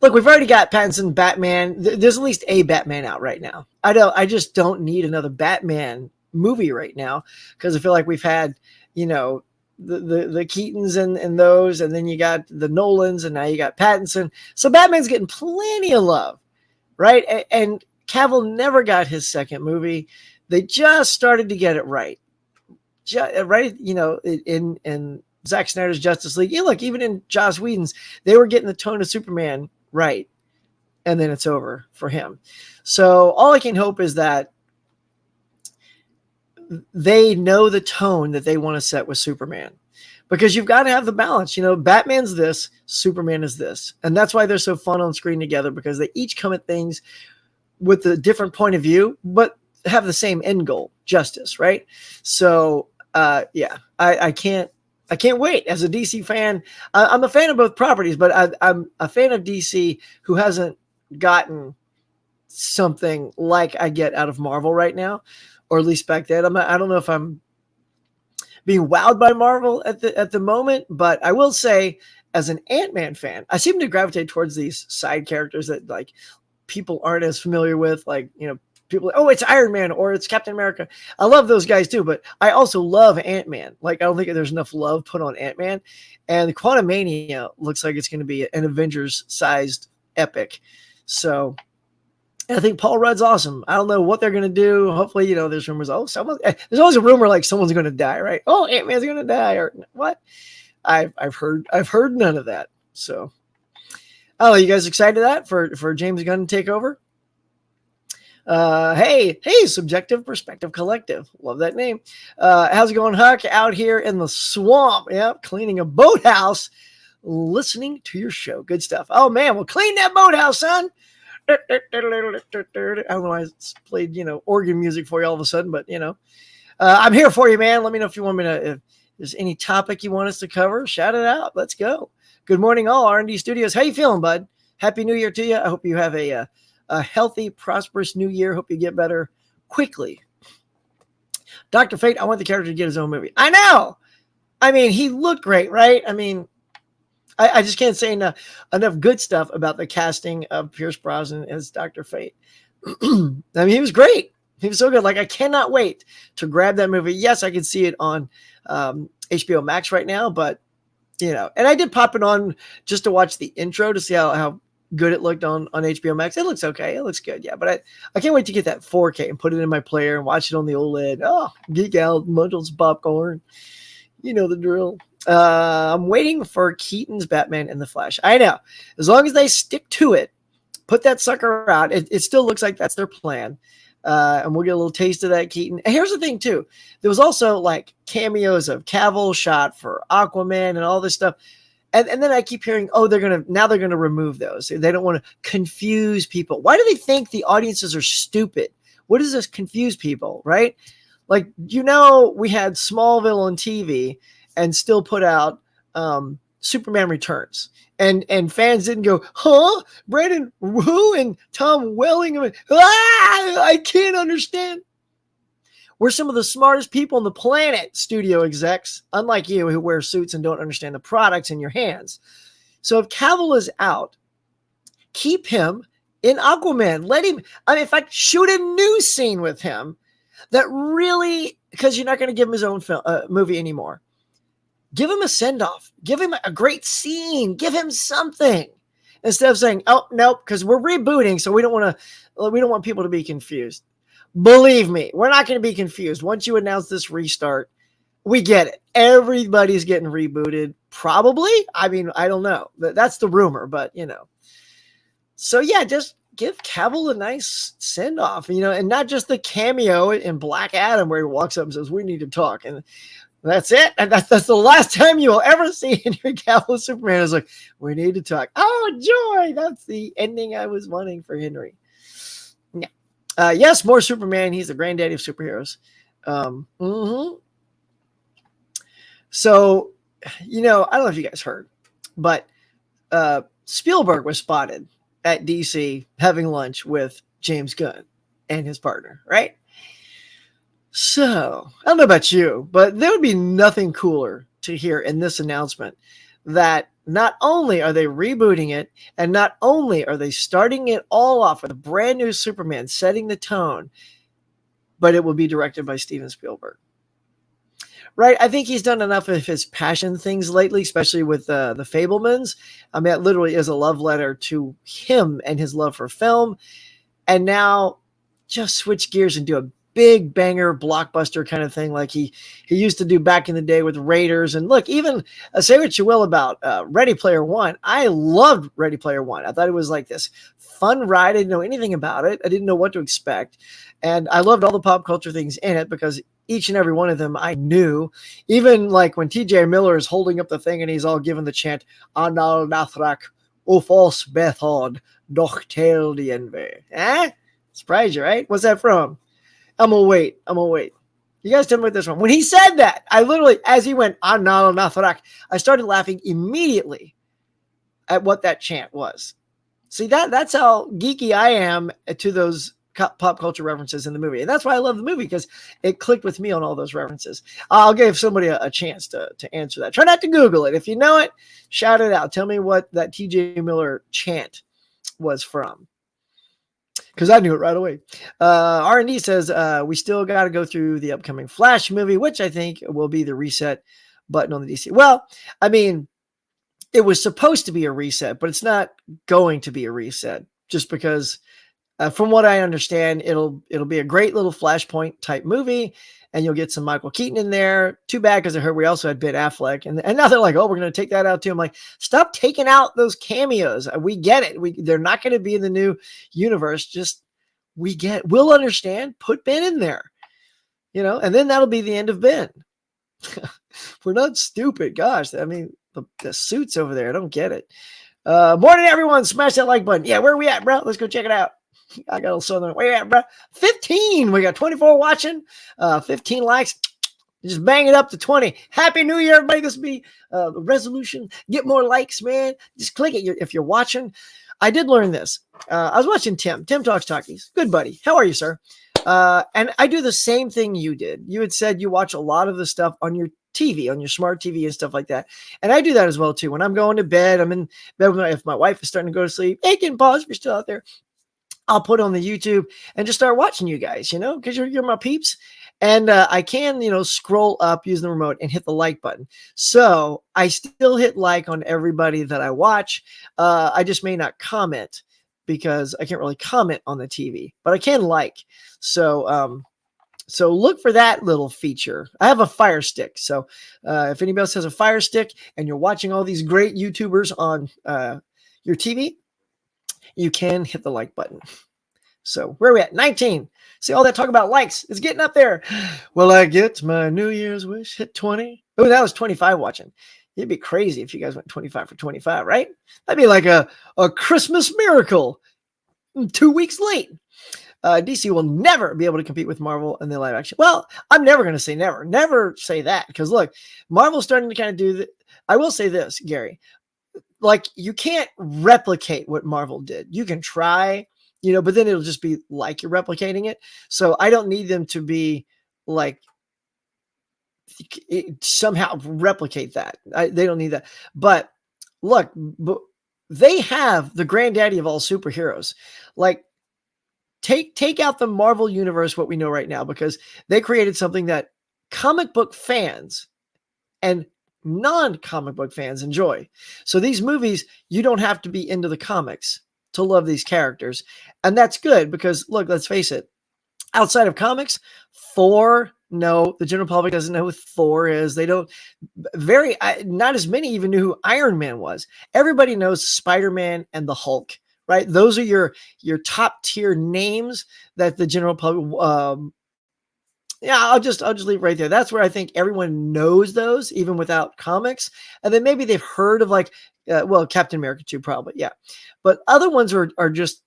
Speaker 1: look, we've already got Pattinson Batman. There's at least a Batman out right now. I just don't need another Batman movie right now, because I feel like we've had, you know, the Keatons and those, and then you got the Nolans, and now you got Pattinson. So Batman's getting plenty of love, right? And Cavill never got his second movie. They just started to get it right. Right, you know, in Zack Snyder's Justice League. Yeah, look, even in Joss Whedon's, they were getting the tone of Superman right, and then it's over for him. So all I can hope is that they know the tone that they want to set with Superman, because you've got to have the balance. You know, Batman's this, Superman is this, and that's why they're so fun on screen together, because they each come at things with a different point of view, but have the same end goal, justice, right? So yeah, I can't wait. As a DC fan, I'm a fan of both properties, but I'm a fan of DC who hasn't gotten something like I get out of Marvel right now, or at least back then. I don't know if I'm being wowed by Marvel at the moment, but I will say, as an Ant-Man fan, I seem to gravitate towards these side characters that like people aren't as familiar with, like, you know, people, oh, it's Iron Man or it's Captain America. I love those guys too, but I also love Ant-Man. Like, I don't think there's enough love put on Ant-Man. And Quantumania looks like it's going to be an Avengers-sized epic. So I think Paul Rudd's awesome. I don't know what they're going to do. Hopefully, you know, there's rumors. Oh, there's always a rumor like someone's going to die, right? Oh, Ant-Man's going to die, or what? I've heard none of that. So, oh, you guys excited that for James Gunn to take over? Hey, Subjective Perspective Collective. Love that name. How's it going, Huck? Out here in the swamp. Yep, cleaning a boathouse, listening to your show. Good stuff. Oh, man, well, clean that boathouse, son. I don't know why I played, you know, organ music for you all of a sudden, but, you know, I'm here for you, man. Let me know if you want me to, if there's any topic you want us to cover, shout it out. Let's go. Good morning, all. R&D Studios. How you feeling, bud? Happy New Year to you. I hope you have a healthy, prosperous new year. Hope you get better quickly. Dr. Fate, I want the character to get his own movie. I know. I mean, he looked great, right? I mean, I just can't say enough good stuff about the casting of Pierce Brosnan as Dr. Fate. I mean, he was great. He was so good. Like, I cannot wait to grab that movie. Yes, I can see it on HBO Max right now, but, you know, and I did pop it on just to watch the intro to see how good it looked on HBO Max. It looks okay. It looks good. Yeah. But I can't wait to get that 4K and put it in my player and watch it on the OLED. Oh, geek out, munch some popcorn. You know the drill. I'm waiting for Keaton's Batman in the Flash. I know. As long as they stick to it, put that sucker out. It still looks like that's their plan. And we'll get a little taste of that Keaton. And here's the thing too. There was also like cameos of Cavill shot for Aquaman and all this stuff. And then I keep hearing, oh, they're going to remove those. They don't want to confuse people. Why do they think the audiences are stupid? What does this confuse people, right? Like, you know, we had Smallville on TV and still put out Superman Returns. And fans didn't go, huh? Brandon Wu and Tom Welling. I can't understand. We're some of the smartest people on the planet, studio execs, unlike you who wear suits and don't understand the products in your hands. So if Cavill is out, keep him in Aquaman. Let him, in fact, shoot a new scene with him that really, because you're not going to give him his own movie anymore. Give him a send-off. Give him a great scene. Give him something. Instead of saying, oh, nope, because we're rebooting, so we don't want people to be confused. Believe me, we're not going to be confused. Once you announce this restart, we get it. Everybody's getting rebooted. Probably. I mean, I don't know. That's the rumor, but, So, yeah, just give Cavill a nice send-off, and not just the cameo in Black Adam where he walks up and says, we need to talk. And that's it. And that's the last time you will ever see Henry Cavill Superman. Is like, we need to talk. Oh, joy. That's the ending I was wanting for Henry. Yeah. Yes, more Superman. He's the granddaddy of superheroes. So, I don't know if you guys heard, but Spielberg was spotted at DC having lunch with James Gunn and his partner, right? So, I don't know about you, but there would be nothing cooler to hear in this announcement that not only are they rebooting it, and not only are they starting it all off with a brand new Superman, setting the tone, but it will be directed by Steven Spielberg. Right? I think he's done enough of his passion things lately, especially with the Fabelmans. I mean, it literally is a love letter to him and his love for film. And now just switch gears and do a big banger blockbuster kind of thing like he used to do back in the day with Raiders. And look, even say what you will about Ready Player One. I loved Ready Player One. I thought it was like this fun ride. I didn't know anything about it. I didn't know what to expect. And I loved all the pop culture things in it because each and every one of them I knew. Even like when TJ Miller is holding up the thing and he's all given the chant, Anal Nathrak, Ufos Bethod, Dochtel Dienve. Surprise you, right? What's that from? I'm gonna wait. You guys tell me what this one. When he said that, I literally, as he went, Anal Nathrak, I started laughing immediately at what that chant was. See, that's how geeky I am to those pop culture references in the movie. And that's why I love the movie, because it clicked with me on all those references. I'll give somebody a chance to answer that. Try not to Google it. If you know it, shout it out. Tell me what that TJ Miller chant was from, because I knew it right away. R&D says we still got to go through the upcoming Flash movie, which I think will be the reset button on the DC. Well, I mean, it was supposed to be a reset, but it's not going to be a reset just because from what I understand, it'll be a great little Flashpoint type movie, and you'll get some Michael Keaton in there. Too bad, because I heard we also had Ben Affleck, and now they're like, oh, we're going to take that out too. I'm like, stop taking out those cameos. We get it. They're not going to be in the new universe. Just we'll understand. Put Ben in there, and then that'll be the end of Ben. We're not stupid. Gosh, I mean, the suits over there, I don't get it. Morning, everyone. Smash that like button. Yeah, where are we at, bro? Let's go check it out. I got a southern. Where at, bro? 15. We got 24 watching. 15 likes. Just bang it up to 20. Happy New Year, everybody. This will be the resolution. Get more likes, man. Just click it if you're watching. I did learn this. I was watching Tim. Tim Talks Talkies. Good buddy. How are you, sir? And I do the same thing you did. You had said you watch a lot of the stuff on your TV, on your smart TV and stuff like that. And I do that as well, too. When I'm going to bed, I'm in bed with if my wife is starting to go to sleep. Hey, can pause if you're still out there. I'll put on the YouTube and just start watching you guys, because you're my peeps. And I can, scroll up, use the remote, and hit the like button. So I still hit like on everybody that I watch. I just may not comment because I can't really comment on the TV, but I can like. So look for that little feature. I have a Fire Stick. So if anybody else has a Fire Stick and you're watching all these great YouTubers on your TV, you can hit the like button. So where are we at? 19. See all that talk about likes. It's getting up there. Will I get my New Year's wish? Hit 20. Oh, that was 25 watching. It'd be crazy if you guys went 25 for 25, right? That'd be like a Christmas miracle. 2 weeks late. DC will never be able to compete with Marvel in the live action. Well, I'm never going to say never. Never say that, because look, Marvel's starting to kind of do that. I will say this, Gary, like, you can't replicate what Marvel did. You can try, but then it'll just be like you're replicating it. So I don't need them to be like somehow replicate that. They don't need that. But look, they have the granddaddy of all superheroes. Like, take out the Marvel universe, what we know right now, because they created something that comic book fans and non-comic book fans enjoy. So these movies, you don't have to be into the comics to love these characters. And that's good, because look, let's face it, outside of comics, Thor, no, the general public doesn't know who Thor is. They don't, not as many even knew who Iron Man was. Everybody knows Spider-Man and the Hulk, right? Those are your top tier names that the general public, I'll just leave it right there. That's where I think everyone knows those, even without comics. And then maybe they've heard of Captain America too, probably. Yeah. But other ones are just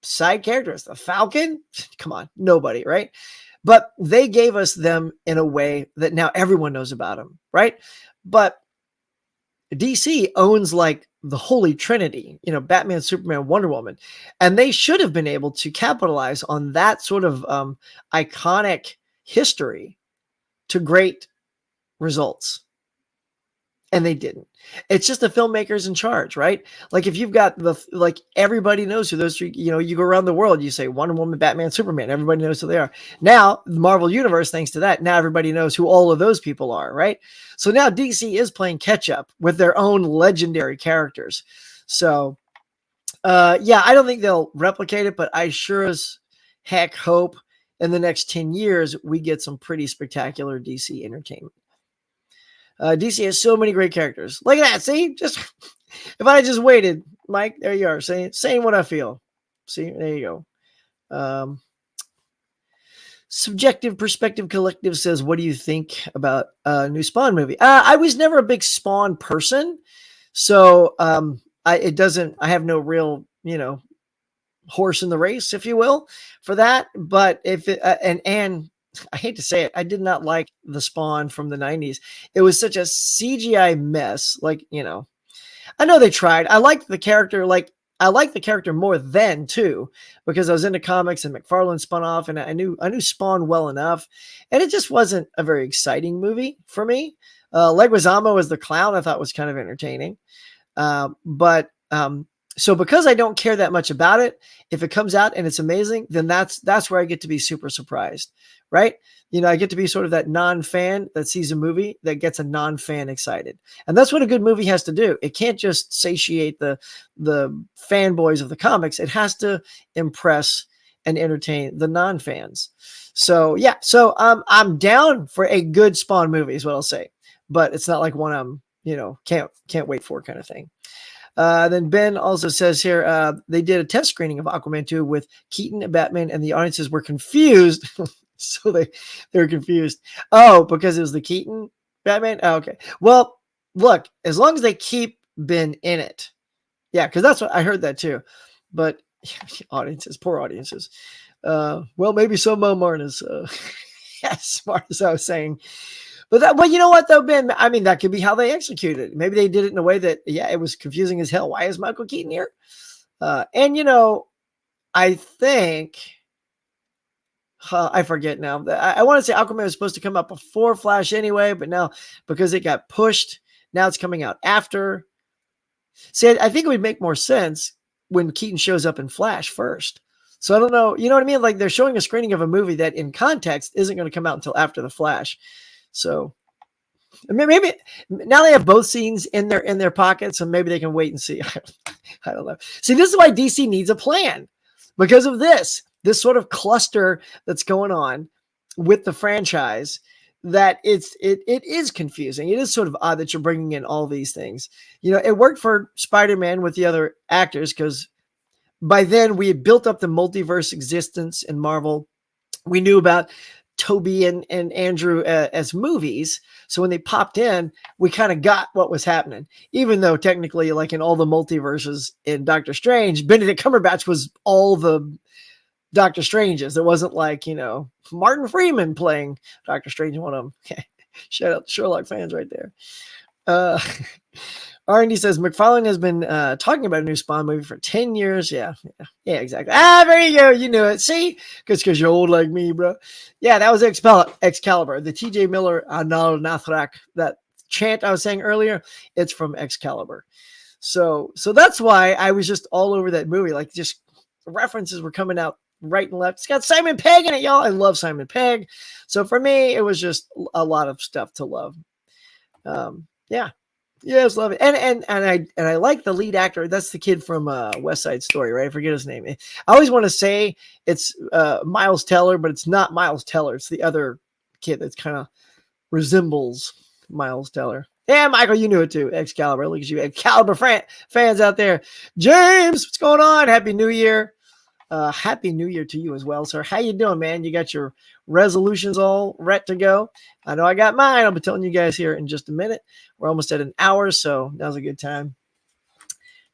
Speaker 1: side characters. The Falcon, come on, nobody, right? But they gave us them in a way that now everyone knows about them, right? But DC owns like the Holy Trinity, Batman, Superman, Wonder Woman. And they should have been able to capitalize on that sort of iconic history to great results. And they didn't. It's just the filmmakers in charge, right? Like, if you've got everybody knows who those three, you go around the world, you say Wonder Woman, Batman, Superman, everybody knows who they are. Now, the Marvel Universe, thanks to that, now everybody knows who all of those people are, right? So now DC is playing catch up with their own legendary characters. So, I don't think they'll replicate it, but I sure as heck hope in the next 10 years, we get some pretty spectacular DC entertainment. DC has so many great characters. Look at that. See, if I just waited, Mike, there you are, saying what I feel. See, there you go. Subjective Perspective Collective says, what do you think about a new Spawn movie? I was never a big Spawn person. So I have no real, horse in the race, if you will, for that. But if it, and I hate to say it, I did not like the Spawn from the 90s. It was such a CGI mess. I know they tried. I liked the character. I liked the character more then too, because I was into comics and McFarlane spun off, and I knew Spawn well enough, and it just wasn't a very exciting movie for me. Leguizamo as the clown, I thought was kind of entertaining. So because I don't care that much about it, if it comes out and it's amazing, then that's where I get to be super surprised, right? I get to be sort of that non-fan that sees a movie that gets a non-fan excited. And that's what a good movie has to do. It can't just satiate the fanboys of the comics. It has to impress and entertain the non-fans. So yeah, I'm down for a good Spawn movie is what I'll say. But it's not like one I'm, can't wait for kind of thing. Then Ben also says here, they did a test screening of Aquaman 2 with Keaton and Batman, and the audiences were confused. So they were confused. Oh, because it was the Keaton Batman? Oh, okay. Well, look, as long as they keep Ben in it. Yeah, because that's what I heard that too. But audiences, poor audiences. Well, maybe some of them aren't as smart as I was saying. But you know what though, Ben? I mean, that could be how they executed it. Maybe they did it in a way that, it was confusing as hell. Why is Michael Keaton here? I think, I forget now. I want to say Aquaman was supposed to come out before Flash anyway, but now because it got pushed, now it's coming out after. See, I think it would make more sense when Keaton shows up in Flash first. So I don't know. You know what I mean? Like, they're showing a screening of a movie that in context isn't going to come out until after the Flash. So maybe now they have both scenes in their pockets, so maybe they can wait and see. I don't know. See, this is why DC needs a plan, because of this sort of cluster that's going on with the franchise. That it is confusing. It is sort of odd that you're bringing in all these things. It worked for Spider-Man with the other actors because by then we had built up the multiverse existence in Marvel. We knew about Toby and Andrew as movies. So when they popped in, we kind of got what was happening, even though technically, like in all the multiverses in Doctor Strange, Benedict Cumberbatch was all the Doctor Strange's. It wasn't like, Martin Freeman playing Doctor Strange in one of them. Okay. Shout out to Sherlock fans right there. Uh, R&D says McFarlane has been talking about a new Spawn movie for 10 years. Yeah, exactly. There you go. You knew it. See? Because you're old like me, bro. Yeah, that was Excalibur. The TJ Miller Anal Nathrak, that chant I was saying earlier, it's from Excalibur. So that's why I was just all over that movie. Like, just references were coming out right and left. It's got Simon Pegg in it, y'all. I love Simon Pegg. So for me, it was just a lot of stuff to love. Yeah. Yes, love it. And I like the lead actor. That's the kid from West Side Story, right? I forget his name. I always want to say it's Miles Teller, but it's not Miles Teller. It's the other kid that kind of resembles Miles Teller. Yeah, Michael, you knew it too. Excalibur. Look at you, Excalibur fans out there. James, what's going on? Happy New Year. Happy New Year to you as well, sir. How you doing, man? You got your resolutions all ready to go? I know I got mine. I'll be telling you guys here in just a minute. We're almost at an hour, so now's a good time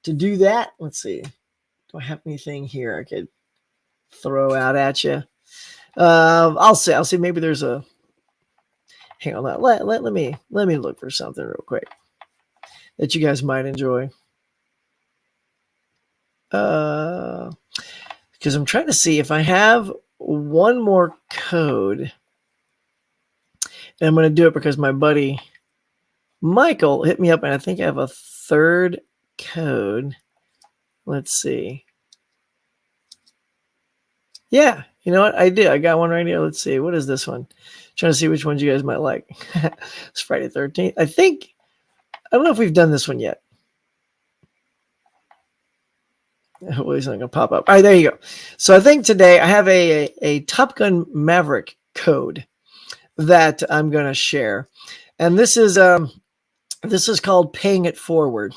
Speaker 1: to do that. Let's see. Do I have anything here I could throw out at you? I'll see. Maybe there's a. Hang on. Let me look for something real quick that you guys might enjoy. Because I'm trying to see if I have one more code. And I'm going to do it because my buddy Michael hit me up, and I think I have a third code. Let's see. Yeah, you know what? I did. I got one right here. Let's see. What is this one? Trying to see which ones you guys might like. It's Friday 13th. I don't know if we've done this one yet. Hopefully it's not going to pop up. All right, there you go. So I think today I have a Top Gun Maverick code that I'm going to share. And this is called Paying It Forward.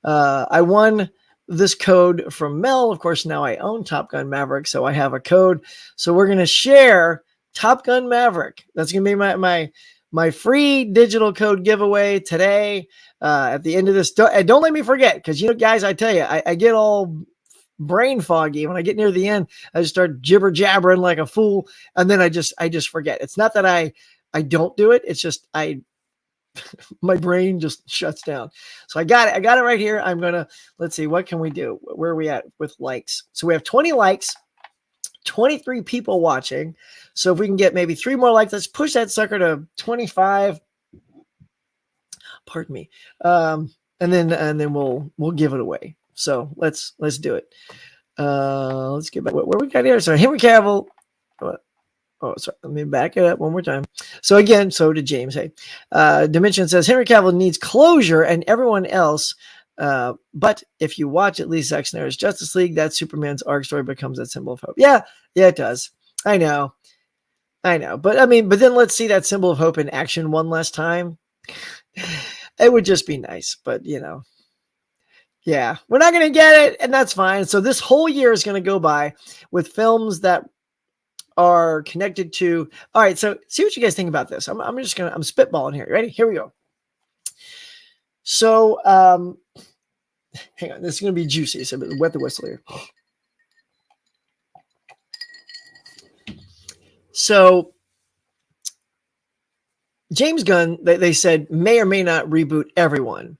Speaker 1: I won this code from Mel. Of course, now I own Top Gun Maverick, so I have a code. So we're going to share Top Gun Maverick. That's going to be my free digital code giveaway today. At the end of this, don't let me forget, because guys, I tell you, I get all brain foggy when I get near the end. I just start jibber jabbering like a fool, and then I just forget. It's not that I don't do it. It's just my brain just shuts down. So I got it right here. I'm gonna, let's see, what can we do? Where are we at with likes? So we have 20 likes, 23 people watching. So if we can get maybe 3 more likes, let's push that sucker to 25. Pardon me. And then we'll give it away. So let's do it. Let's get back. Where we got here? So Henry Cavill. Oh, sorry. Let me back it up one more time. So again, so did James. Hey, Dimension says Henry Cavill needs closure, and everyone else. But if you watch at least Zack Snyder's Justice League, that Superman's arc story becomes that symbol of hope. Yeah, it does. I know. But then let's see that symbol of hope in action one last time. It would just be nice, but yeah, we're not going to get it, and that's fine. So this whole year is going to go by with films that are connected to. All right, so see what you guys think about this. I'm spitballing here. Ready? Here we go. So hang on, this is going to be juicy. So wet the whistle here. So James Gunn, they said, may or may not reboot everyone.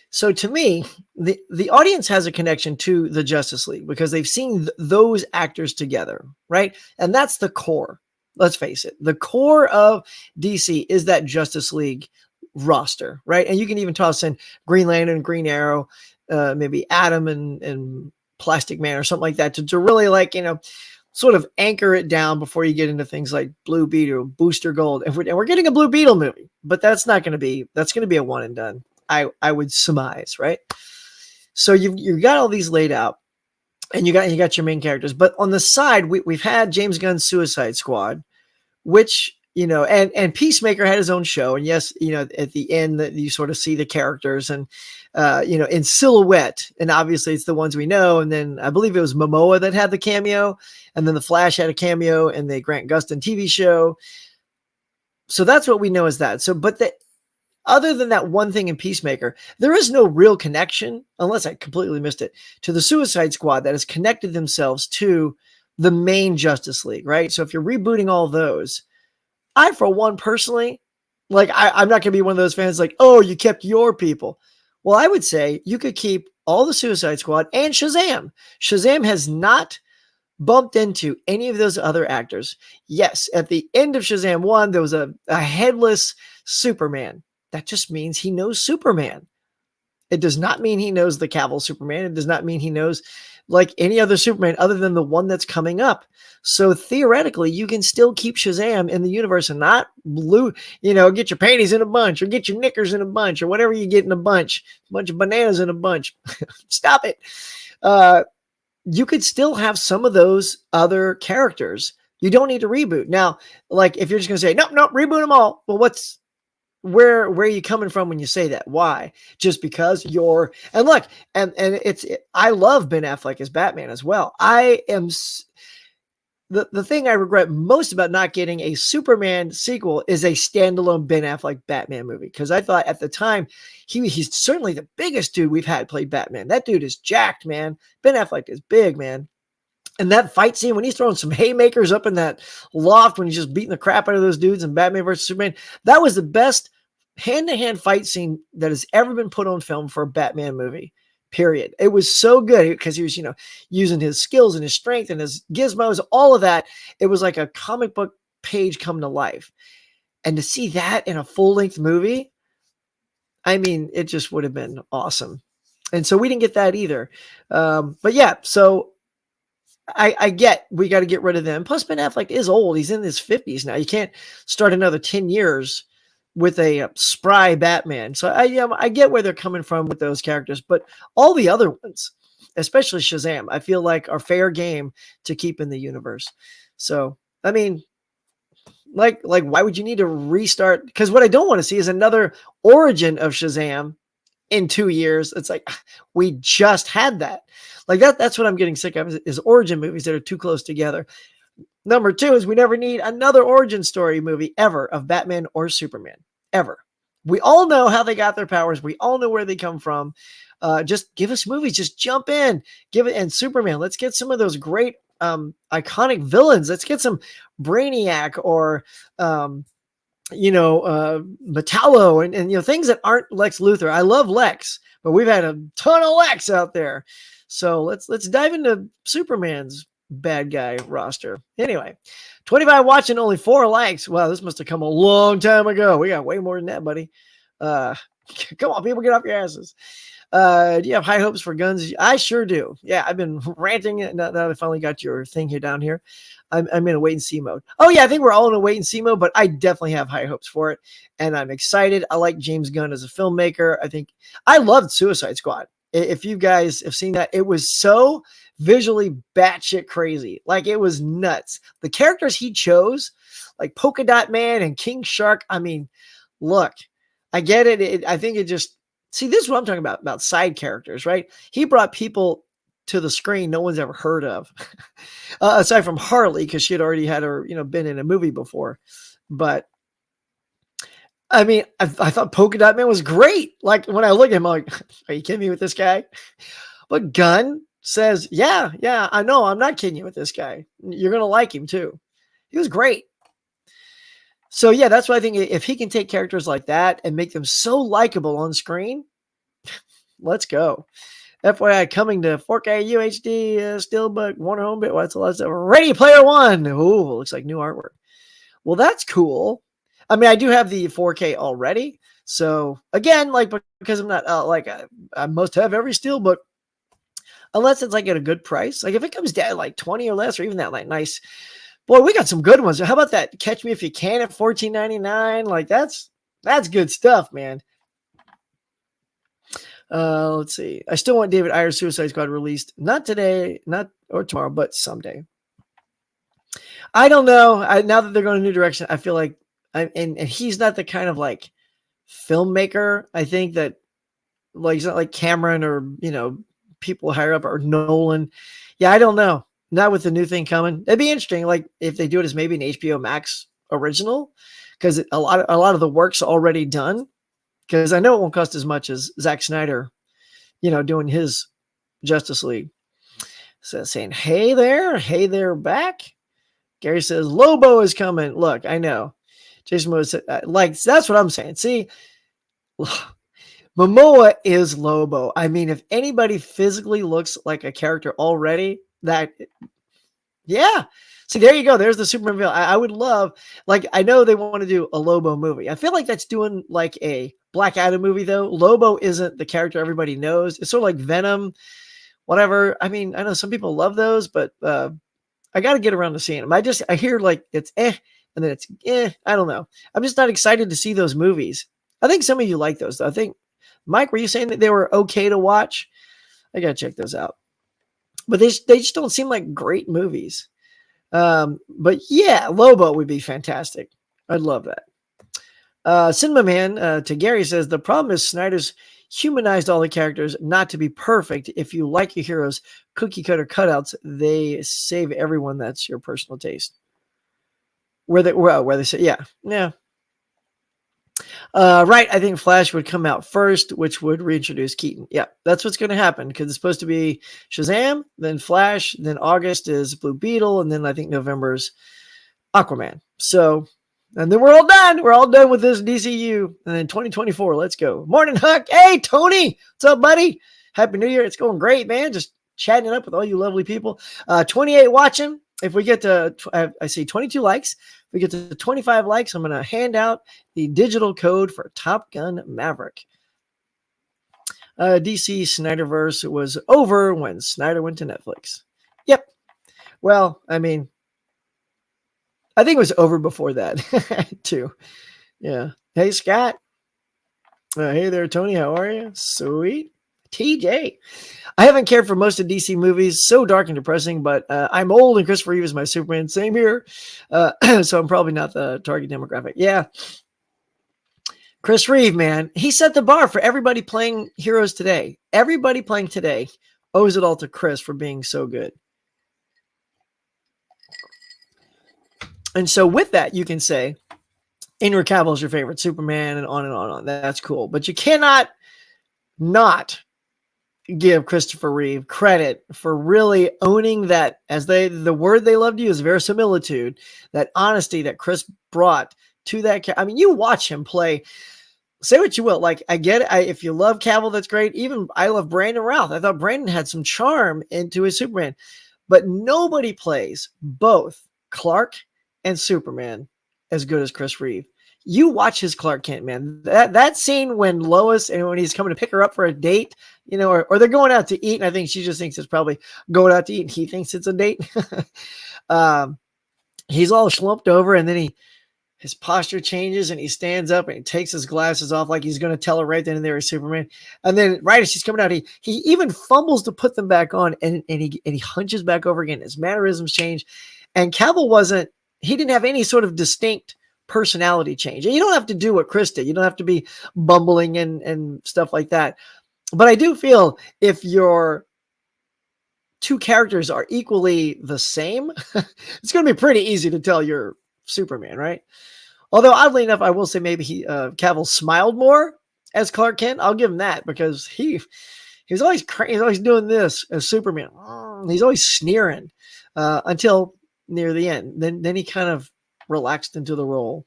Speaker 1: So to me, the audience has a connection to the Justice League because they've seen those actors together, right? And that's the core. Let's face it. The core of DC is that Justice League roster, right? And you can even toss in Green Lantern, Green Arrow, maybe Atom and Plastic Man or something like that to really sort of anchor it down before you get into things like Blue Beetle, Booster Gold. And we're getting a Blue Beetle movie, but that's going to be a one and done. I would surmise, right? So you've got all these laid out, and you got your main characters, but on the side we've had James Gunn's Suicide Squad, which and Peacemaker had his own show, and yes, at the end that you sort of see the characters and in silhouette, and obviously it's the ones we know. And then I believe it was Momoa that had the cameo, and then the Flash had a cameo in the Grant Gustin TV show. So that's what we know as that. So, but other than that one thing in Peacemaker, there is no real connection, unless I completely missed it, to the Suicide Squad that has connected themselves to the main Justice League, right? So if you're rebooting all those, I, for one, personally, like, I'm not going to be one of those fans like, oh, you kept your people. Well, I would say you could keep all the Suicide Squad and Shazam. Shazam has not bumped into any of those other actors. Yes, at the end of Shazam 1, there was a headless Superman. That just means he knows Superman. It does not mean he knows the Cavill Superman. It does not mean he knows like any other Superman other than the one that's coming up. So theoretically, you can still keep Shazam in the universe and not get your panties in a bunch or get your knickers in a bunch or whatever you get in a bunch of bananas in a bunch. Stop it. You could still have some of those other characters. You don't need to reboot. Now, like if you're just going to say, nope, reboot them all. Well, where are you coming from when you say that? Why? Just because and look, I love Ben Affleck as Batman as well. The thing I regret most about not getting a Superman sequel is a standalone Ben Affleck Batman movie. Because I thought at the time, he's certainly the biggest dude we've had play Batman. That dude is jacked, man. Ben Affleck is big, man. And that fight scene when he's throwing some haymakers up in that loft when he's just beating the crap out of those dudes in Batman versus Superman, that was the best hand-to-hand fight scene that has ever been put on film for a Batman movie. Period. It was so good because he was, using his skills and his strength and his gizmos, all of that. It was like a comic book page come to life. And to see that in a full-length movie, I mean, it just would have been awesome. And so we didn't get that either. But yeah, so I get we got to get rid of them. Plus, Ben Affleck is old. He's in his 50s now. You can't start another 10 years with a spry Batman. So I get where they're coming from with those characters, but all the other ones, especially Shazam, I feel like are fair game to keep in the universe. So, I mean, like why would you need to restart? Because what I don't want to see is another origin of Shazam in 2 years. It's like, we just had that. Like that's what I'm getting sick of is origin movies that are too close together. Number 2 is we never need another origin story movie ever of Batman or Superman, ever. We all know how they got their powers. We all know where they come from. Just give us movies. Just jump in. And Superman. Let's get some of those great iconic villains. Let's get some Brainiac or Metallo and things that aren't Lex Luthor. I love Lex, but we've had a ton of Lex out there. So let's dive into Superman's bad guy roster. Anyway, 25 watching, only 4 likes. Wow, this must have come a long time ago. We got way more than that, buddy. Come on, people, get off your asses. Do you have high hopes for guns? I sure do. Yeah, I've been ranting now that I finally got your thing here down here. I'm in a wait and see mode. Oh yeah, I think we're all in a wait and see mode, but I definitely have high hopes for it. And I'm excited. I like James Gunn as a filmmaker. I loved Suicide Squad. If you guys have seen that, it was so visually batshit crazy. Like, it was nuts. The characters he chose, like Polka Dot Man and King Shark. I mean, look, I get it. I think it just, see, this is what I'm talking about side characters, right? He brought people to the screen no one's ever heard of, aside from Harley, because she had already had her, been in a movie before. But I mean, I thought Polka Dot Man was great. Like, when I look at him, I'm like, are you kidding me with this guy? But Gunn says, yeah, I know. I'm not kidding you with this guy. You're going to like him too. He was great. So yeah, that's why I think if he can take characters like that and make them so likable on screen, let's go. FYI, coming to 4K UHD Steelbook, Warner Home Bit. What's a lot of stuff? Ready Player One. Ooh, looks like new artwork. Well, that's cool. I mean, I do have the 4K already. So again, like, because I'm not I must have every Steelbook, unless it's like at a good price. Like if it comes down like 20 or less, or even that like nice. Boy, we got some good ones. How about that Catch Me If You Can at $14.99? Like that's good stuff, man. Let's see. I still want David Ayer's Suicide Squad released. Not today, not or tomorrow, but someday. I don't know. Now that they're going a new direction, I feel like and he's not the kind of like filmmaker, I think, that like he's not like Cameron or people higher up or Nolan. Yeah, I don't know. Not with the new thing coming. It'd be interesting, like if they do it as maybe an HBO Max original, because a lot of the work's already done. Because I know it won't cost as much as Zack Snyder, doing his Justice League. So saying, hey there back. Gary says, Lobo is coming. Look, I know. Jason Momoa said, like, that's what I'm saying. See, Momoa is Lobo. I mean, if anybody physically looks like a character already, that, yeah. See, there you go. There's the Superman villain. I would love, like, I know they want to do a Lobo movie. I feel like that's doing like a Black Adam movie, though. Lobo isn't the character everybody knows. It's sort of like Venom, whatever. I mean, I know some people love those, but I got to get around to seeing them. I hear like it's and then it's I don't know. I'm just not excited to see those movies. I think some of you like those, though. I think, Mike, were you saying that they were okay to watch? I got to check those out. But they just don't seem like great movies. But yeah, Lobo would be fantastic. I'd love that. Cinema Man to Gary says, the problem is Snyder's humanized all the characters not to be perfect. If you like your heroes cookie cutter cutouts, they save everyone. That's your personal taste. Where they say, yeah. Right. I think Flash would come out first, which would reintroduce Keaton. Yeah, that's what's going to happen because it's supposed to be Shazam, then Flash, then August is Blue Beetle, and then I think November's Aquaman. So, and then we're all done. We're all done with this DCU. And then 2024, let's go. Morning, Huck. Hey, Tony. What's up, buddy? Happy New Year. It's going great, man. Just chatting it up with all you lovely people. 28 watching. If we get to, I see 22 likes. If we get to 25 likes, I'm going to hand out the digital code for Top Gun Maverick. DC Snyderverse was over when Snyder went to Netflix. Yep. Well, I mean, I think it was over before that, too. Yeah. Hey, Scott. Hey there, Tony. How are you? Sweet. TJ. I haven't cared for most of DC movies. So dark and depressing, but I'm old and Christopher Reeve is my Superman. Same here. So I'm probably not the target demographic. Yeah. Chris Reeve, man. He set the bar for everybody playing heroes today. Everybody playing today owes it all to Chris for being so good. And so with that, you can say Henry Cavill is your favorite Superman and on and on and on. That's cool. But you cannot not give Christopher Reeve credit for really owning that, as the word they love to use, verisimilitude, that honesty that Chris brought to that. I mean, you watch him play. Say what you will. Like, I get it. If you love Cavill, that's great. Even I love Brandon Routh. I thought Brandon had some charm into his Superman. But nobody plays both Clark and Superman as good as Chris Reeve. You watch his Clark Kent, man. That scene when Lois and when he's coming to pick her up for a date, you know, or they're going out to eat, and I think she just thinks it's probably going out to eat, and he thinks it's a date. He's all slumped over, and then his posture changes, and he stands up, and he takes his glasses off like he's going to tell her right then and there he's Superman. And then right as she's coming out, he even fumbles to put them back on, and he hunches back over again. His mannerisms change, and Cavill he didn't have any sort of distinct personality change. And you don't have to do what Chris did. You don't have to be bumbling and stuff like that. But I do feel if your two characters are equally the same, it's going to be pretty easy to tell you're Superman, right? Although oddly enough, I will say maybe Cavill smiled more as Clark Kent. I'll give him that because he's always he's always doing this as Superman. He's always sneering until near the end. Then he kind of relaxed into the role.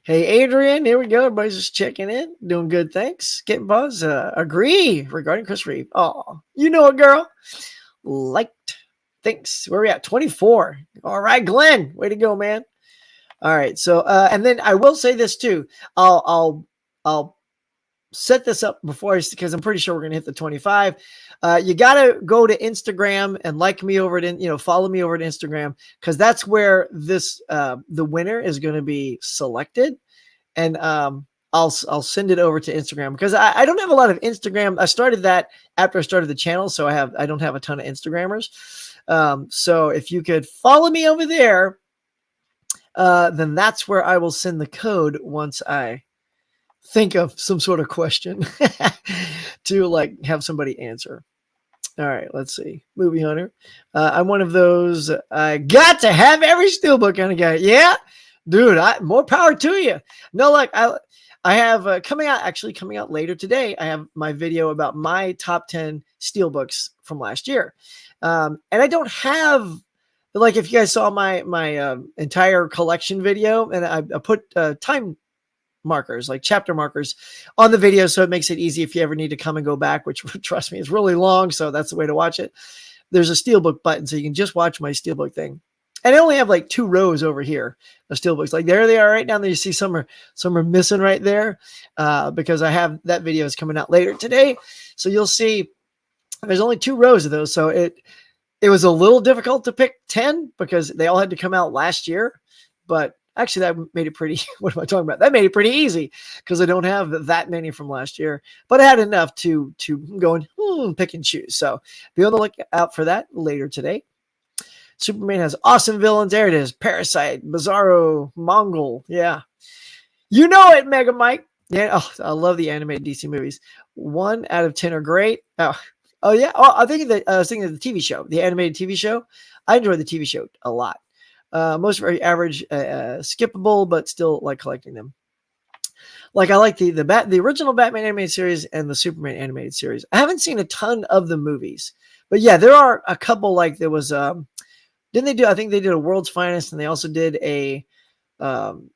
Speaker 1: Hey, Adrian, here we go. Everybody's just checking in. Doing good, thanks. Getting buzz. Agree regarding Chris Reeve. Oh, you know it, girl. Liked. Thanks. Where are we at? 24. All right, Glenn. Way to go, man. All right. So, and then I will say this too. I'll set this up before because I'm pretty sure we're going to hit the 25. You got to go to Instagram and like me over at, follow me over at Instagram, because that's where the winner is going to be selected. And I'll send it over to Instagram because I don't have a lot of Instagram. I started that after I started the channel. So I don't have a ton of Instagrammers. So if you could follow me over there, then that's where I will send the code once I think of some sort of question to have somebody answer. All right, let's see. Movie Hunter. I'm one of those I got to have every steelbook kind of guy. Yeah, dude, more power to you. No, I have coming out later today. I have my video about my top 10 steelbooks from last year. And I don't have, like, if you guys saw my entire collection video, and I put time markers, like chapter markers on the video, so it makes it easy if you ever need to come and go back, which trust me, is really long. So that's the way to watch it. There's a steelbook button, so you can just watch my steelbook thing. And I only have like 2 rows over here of steelbooks. Like there they are right now. There you see some are missing right there because I have that video is coming out later today. So you'll see there's only 2 rows of those. So it was a little difficult to pick 10 because they all had to come out last year. But actually that made it pretty, what am I talking about? That made it pretty easy because I don't have that many from last year. But I had enough to go and pick and choose. So be on the lookout for that later today. Superman has awesome villains. There it is. Parasite, Bizarro, Mongol. Yeah. You know it, Mega Mike. Yeah. Oh, I love the animated DC movies. 1 out of 10 are great. Oh yeah. Oh, I was thinking of the TV show, the animated TV show. I enjoy the TV show a lot. Most very average, skippable, but still like collecting them. Like I like the original Batman animated series and the Superman animated series. I haven't seen a ton of the movies, but yeah, there are a couple. Like there was didn't they do? I think they did a World's Finest, and they also did a, when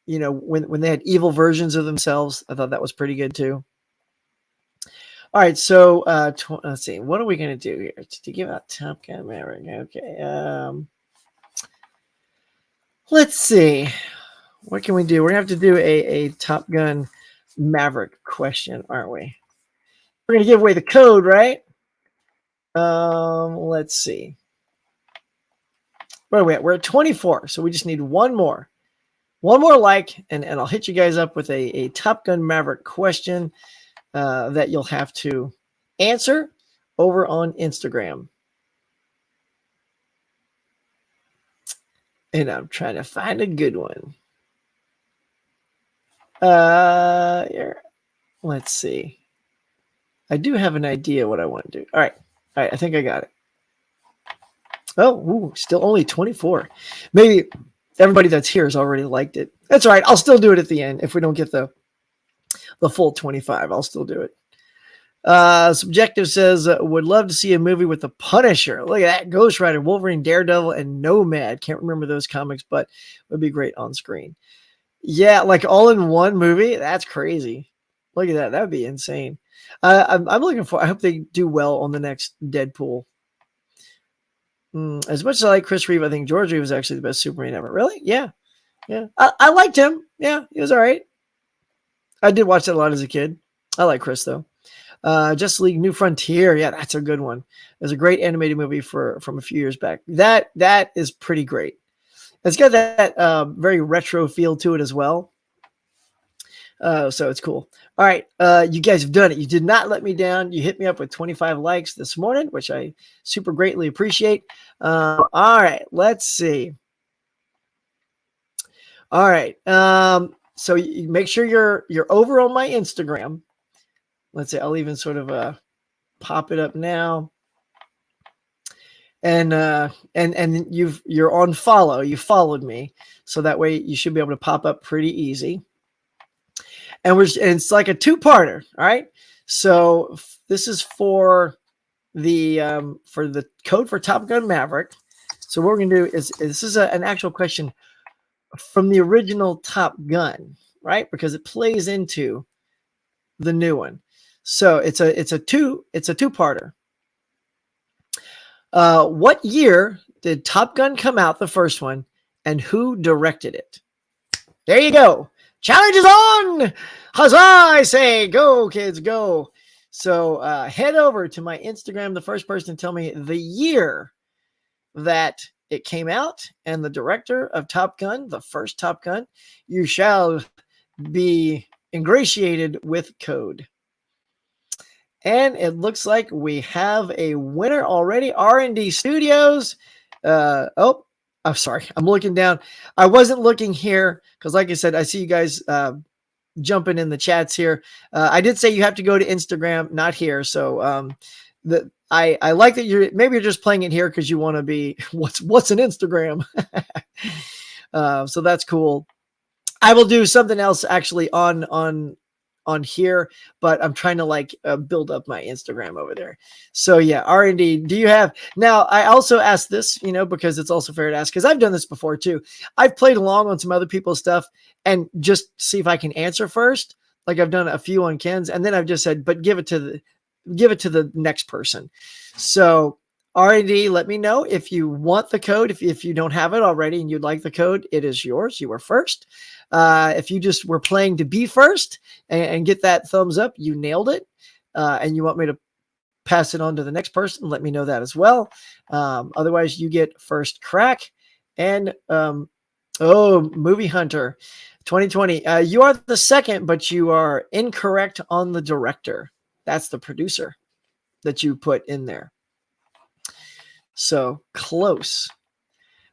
Speaker 1: they had evil versions of themselves. I thought that was pretty good too. All right, so let's see, what are we gonna do here to give out Top Gun Maverick? Okay, let's see, what can we do? We're gonna have to do a Top Gun Maverick question, aren't we? We're gonna give away the code, right? Let's see. Where are we at? We're at 24, so we just need one more like, and I'll hit you guys up with a Top Gun Maverick question that you'll have to answer over on Instagram. And I'm trying to find a good one. Here. Let's see. I do have an idea what I want to do. All right, I think I got it. Oh, still only 24. Maybe everybody that's here has already liked it. That's all right. I'll still do it at the end. If we don't get the full 25, I'll still do it. Subjective says, would love to see a movie with the Punisher. Look at that. Ghost Rider, Wolverine, Daredevil, and Nomad. Can't remember those comics, but would be great on screen. Yeah, like all in one movie. That's crazy. Look at that. That would be insane. I'm looking for, I hope they do well on the next Deadpool. As much as I like Chris Reeve, I think George Reeve was actually the best Superman ever. Really? Yeah. I liked him. Yeah, he was all right. I did watch that a lot as a kid. I like Chris though. Justice League New Frontier. Yeah, that's a good one. There's a great animated movie from a few years back. That is pretty great. It's got that very retro feel to it as well. So it's cool. All right. You guys have done it. You did not let me down. You hit me up with 25 likes this morning, which I super greatly appreciate. All right. Let's see. All right. So you make sure you're over on my Instagram. Let's see. I'll even sort of pop it up now. And you're on follow. You followed me. So that way you should be able to pop up pretty easy. And it's like a 2-parter. All right. So this is for the code for Top Gun Maverick. So what we're going to do is this is an actual question from the original Top Gun, right? Because it plays into the new one. So it's a 2-parter. What year did Top Gun come out, the first one, and who directed it? There you go. Challenge is on. Huzzah, I say. Go, kids, go. So head over to my Instagram, the first person to tell me the year that it came out and the director of Top Gun, the first Top Gun, you shall be ingratiated with code. And it looks like we have a winner already. R&D Studios. I'm sorry. I'm looking down. I wasn't looking here because, like I said, I see you guys jumping in the chats here. I did say you have to go to Instagram, not here. So I like that you're just playing it here because you want to be what's an Instagram. So that's cool. I will do something else actually on on here, but I'm trying to like build up my Instagram over there. So yeah, R&D, do you have, now I also asked this, you know, because it's also fair to ask, because I've done this before too. I've played along on some other people's stuff and just see if I can answer first. Like I've done a few on Ken's, and then I've just said, but give it to the next person. So R&D, let me know if you want the code. If you don't have it already and you'd like the code, it is yours. You were first. If you just were playing to be first and get that thumbs up, you nailed it. And you want me to pass it on to the next person, let me know that as well. Otherwise, you get first crack. And Movie Hunter 2020. You are the second, but you are incorrect on the director. That's the producer that you put in there. So close.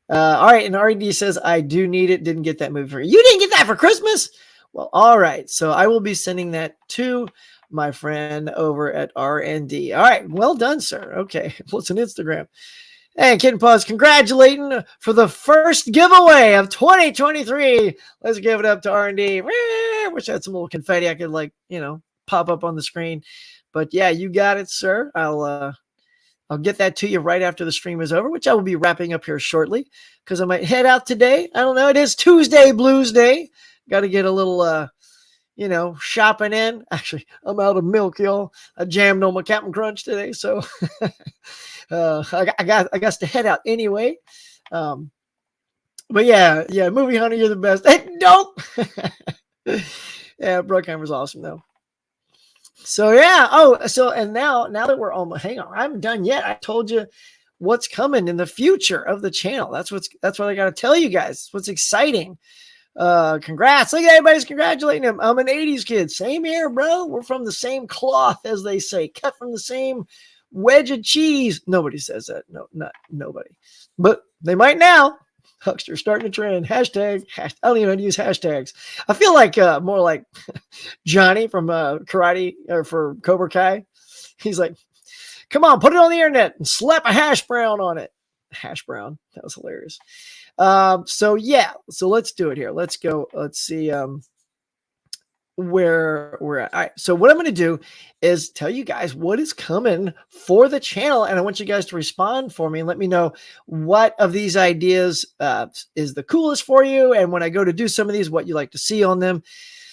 Speaker 1: All right. And R&D says, I do need it. Didn't get that movie for you. You didn't get that for Christmas? Well, all right. So I will be sending that to my friend over at R&D. All right. Well done, sir. Okay. What's an Instagram? And Kid Pause, congratulating for the first giveaway of 2023. Let's give it up to R&D. Wish I had some little confetti I could, like, you know, pop up on the screen. But yeah, you got it, sir. I'll get that to you right after the stream is over, which I will be wrapping up here shortly because I might head out today. I don't know. It is Tuesday Blues Day. Got to get a little, you know, shopping in. Actually, I'm out of milk, y'all. I jammed on my Captain Crunch today, so I got to head out anyway. But yeah, Movie Hunter, you're the best. Hey, don't. Yeah, Bruckheimer's awesome though. So yeah. And now that we're almost, hang on, I haven't done yet. I told you what's coming in the future of the channel. That's what I got to tell you guys. What's exciting. Congrats. Look at everybody's congratulating him. I'm an 80s kid. Same here, bro. We're from the same cloth, as they say, cut from the same wedge of cheese. Nobody says that. No, not nobody, but they might now. Huckster starting a trend. Hashtag. I don't even know how to use hashtags. I feel like more like Johnny from karate or for Cobra Kai. He's like, come on, put it on the internet and slap a hash brown on it. Hash brown. That was hilarious. So yeah, so let's do it here. Let's go. Let's see where we're at. All right. So what I'm going to do is tell you guys what is coming for the channel. And I want you guys to respond for me and let me know what of these ideas is the coolest for you. And when I go to do some of these, what you like to see on them.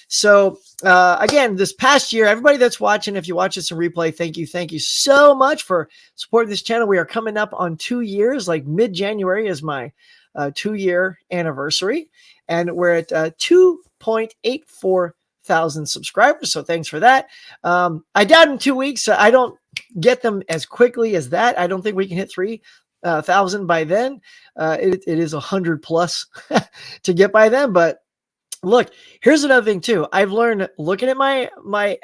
Speaker 1: So again, this past year, everybody that's watching, if you watch this in replay, thank you. Thank you so much for supporting this channel. We are coming up on 2 years, like mid-January is my 2-year anniversary. And we're at 2.84 thousand subscribers. So thanks for that. I doubt in 2 weeks, I don't get them as quickly as that. I don't think we can hit 3,000 by then. It is 100 plus to get by then, but look, here's another thing too. I've learned looking at my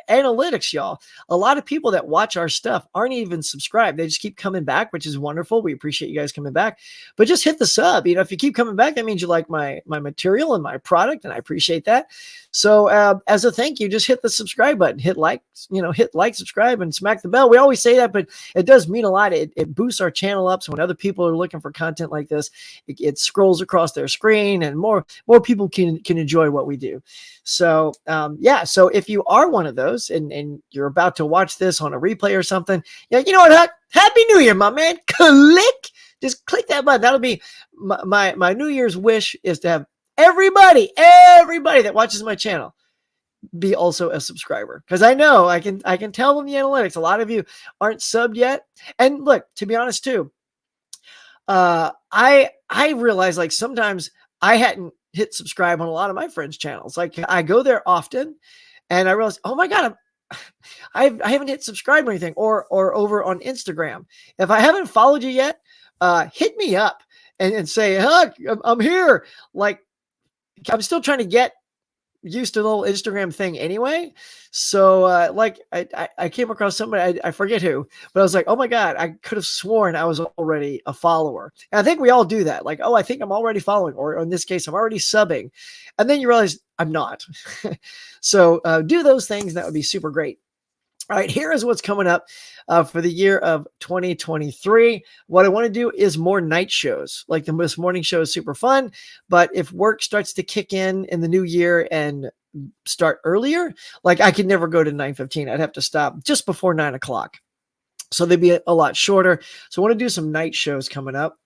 Speaker 1: analytics, y'all. A lot of people that watch our stuff aren't even subscribed. They just keep coming back, which is wonderful. We appreciate you guys coming back. But just hit the sub. You know, if you keep coming back, that means you like my material and my product, and I appreciate that. So as a thank you, just hit the subscribe button, hit like, subscribe, and smack the bell. We always say that, but it does mean a lot. It boosts our channel up. So when other people are looking for content like this, it scrolls across their screen, and more people can enjoy what we do. So so if you are one of those and you're about to watch this on a replay or something, yeah, you know what, Happy New Year, my man. Just click that button. That'll be my New Year's wish, is to have everybody that watches my channel be also a subscriber, because I know I can tell them the analytics. A lot of you aren't subbed yet. And look, to be honest too, I realize, like, sometimes I hadn't hit subscribe on a lot of my friends' channels. Like, I go there often and I realize, oh my God, I haven't hit subscribe or anything, or over on Instagram. If I haven't followed you yet, hit me up and say, Huck, I'm here. Like, I'm still trying to get used to the whole Instagram thing anyway. So like I came across somebody, I forget who, but I was like, oh my God, I could have sworn I was already a follower. And I think we all do that. Like, oh, I think I'm already following, or in this case, I'm already subbing. And then you realize I'm not. So do those things. That would be super great. All right, here is what's coming up for the year of 2023. What I want to do is more night shows. Like this morning show is super fun, but if work starts to kick in the new year and start earlier, like I could never go to 9:15. I'd have to stop just before 9 o'clock. So they'd be a lot shorter. So I want to do some night shows coming up.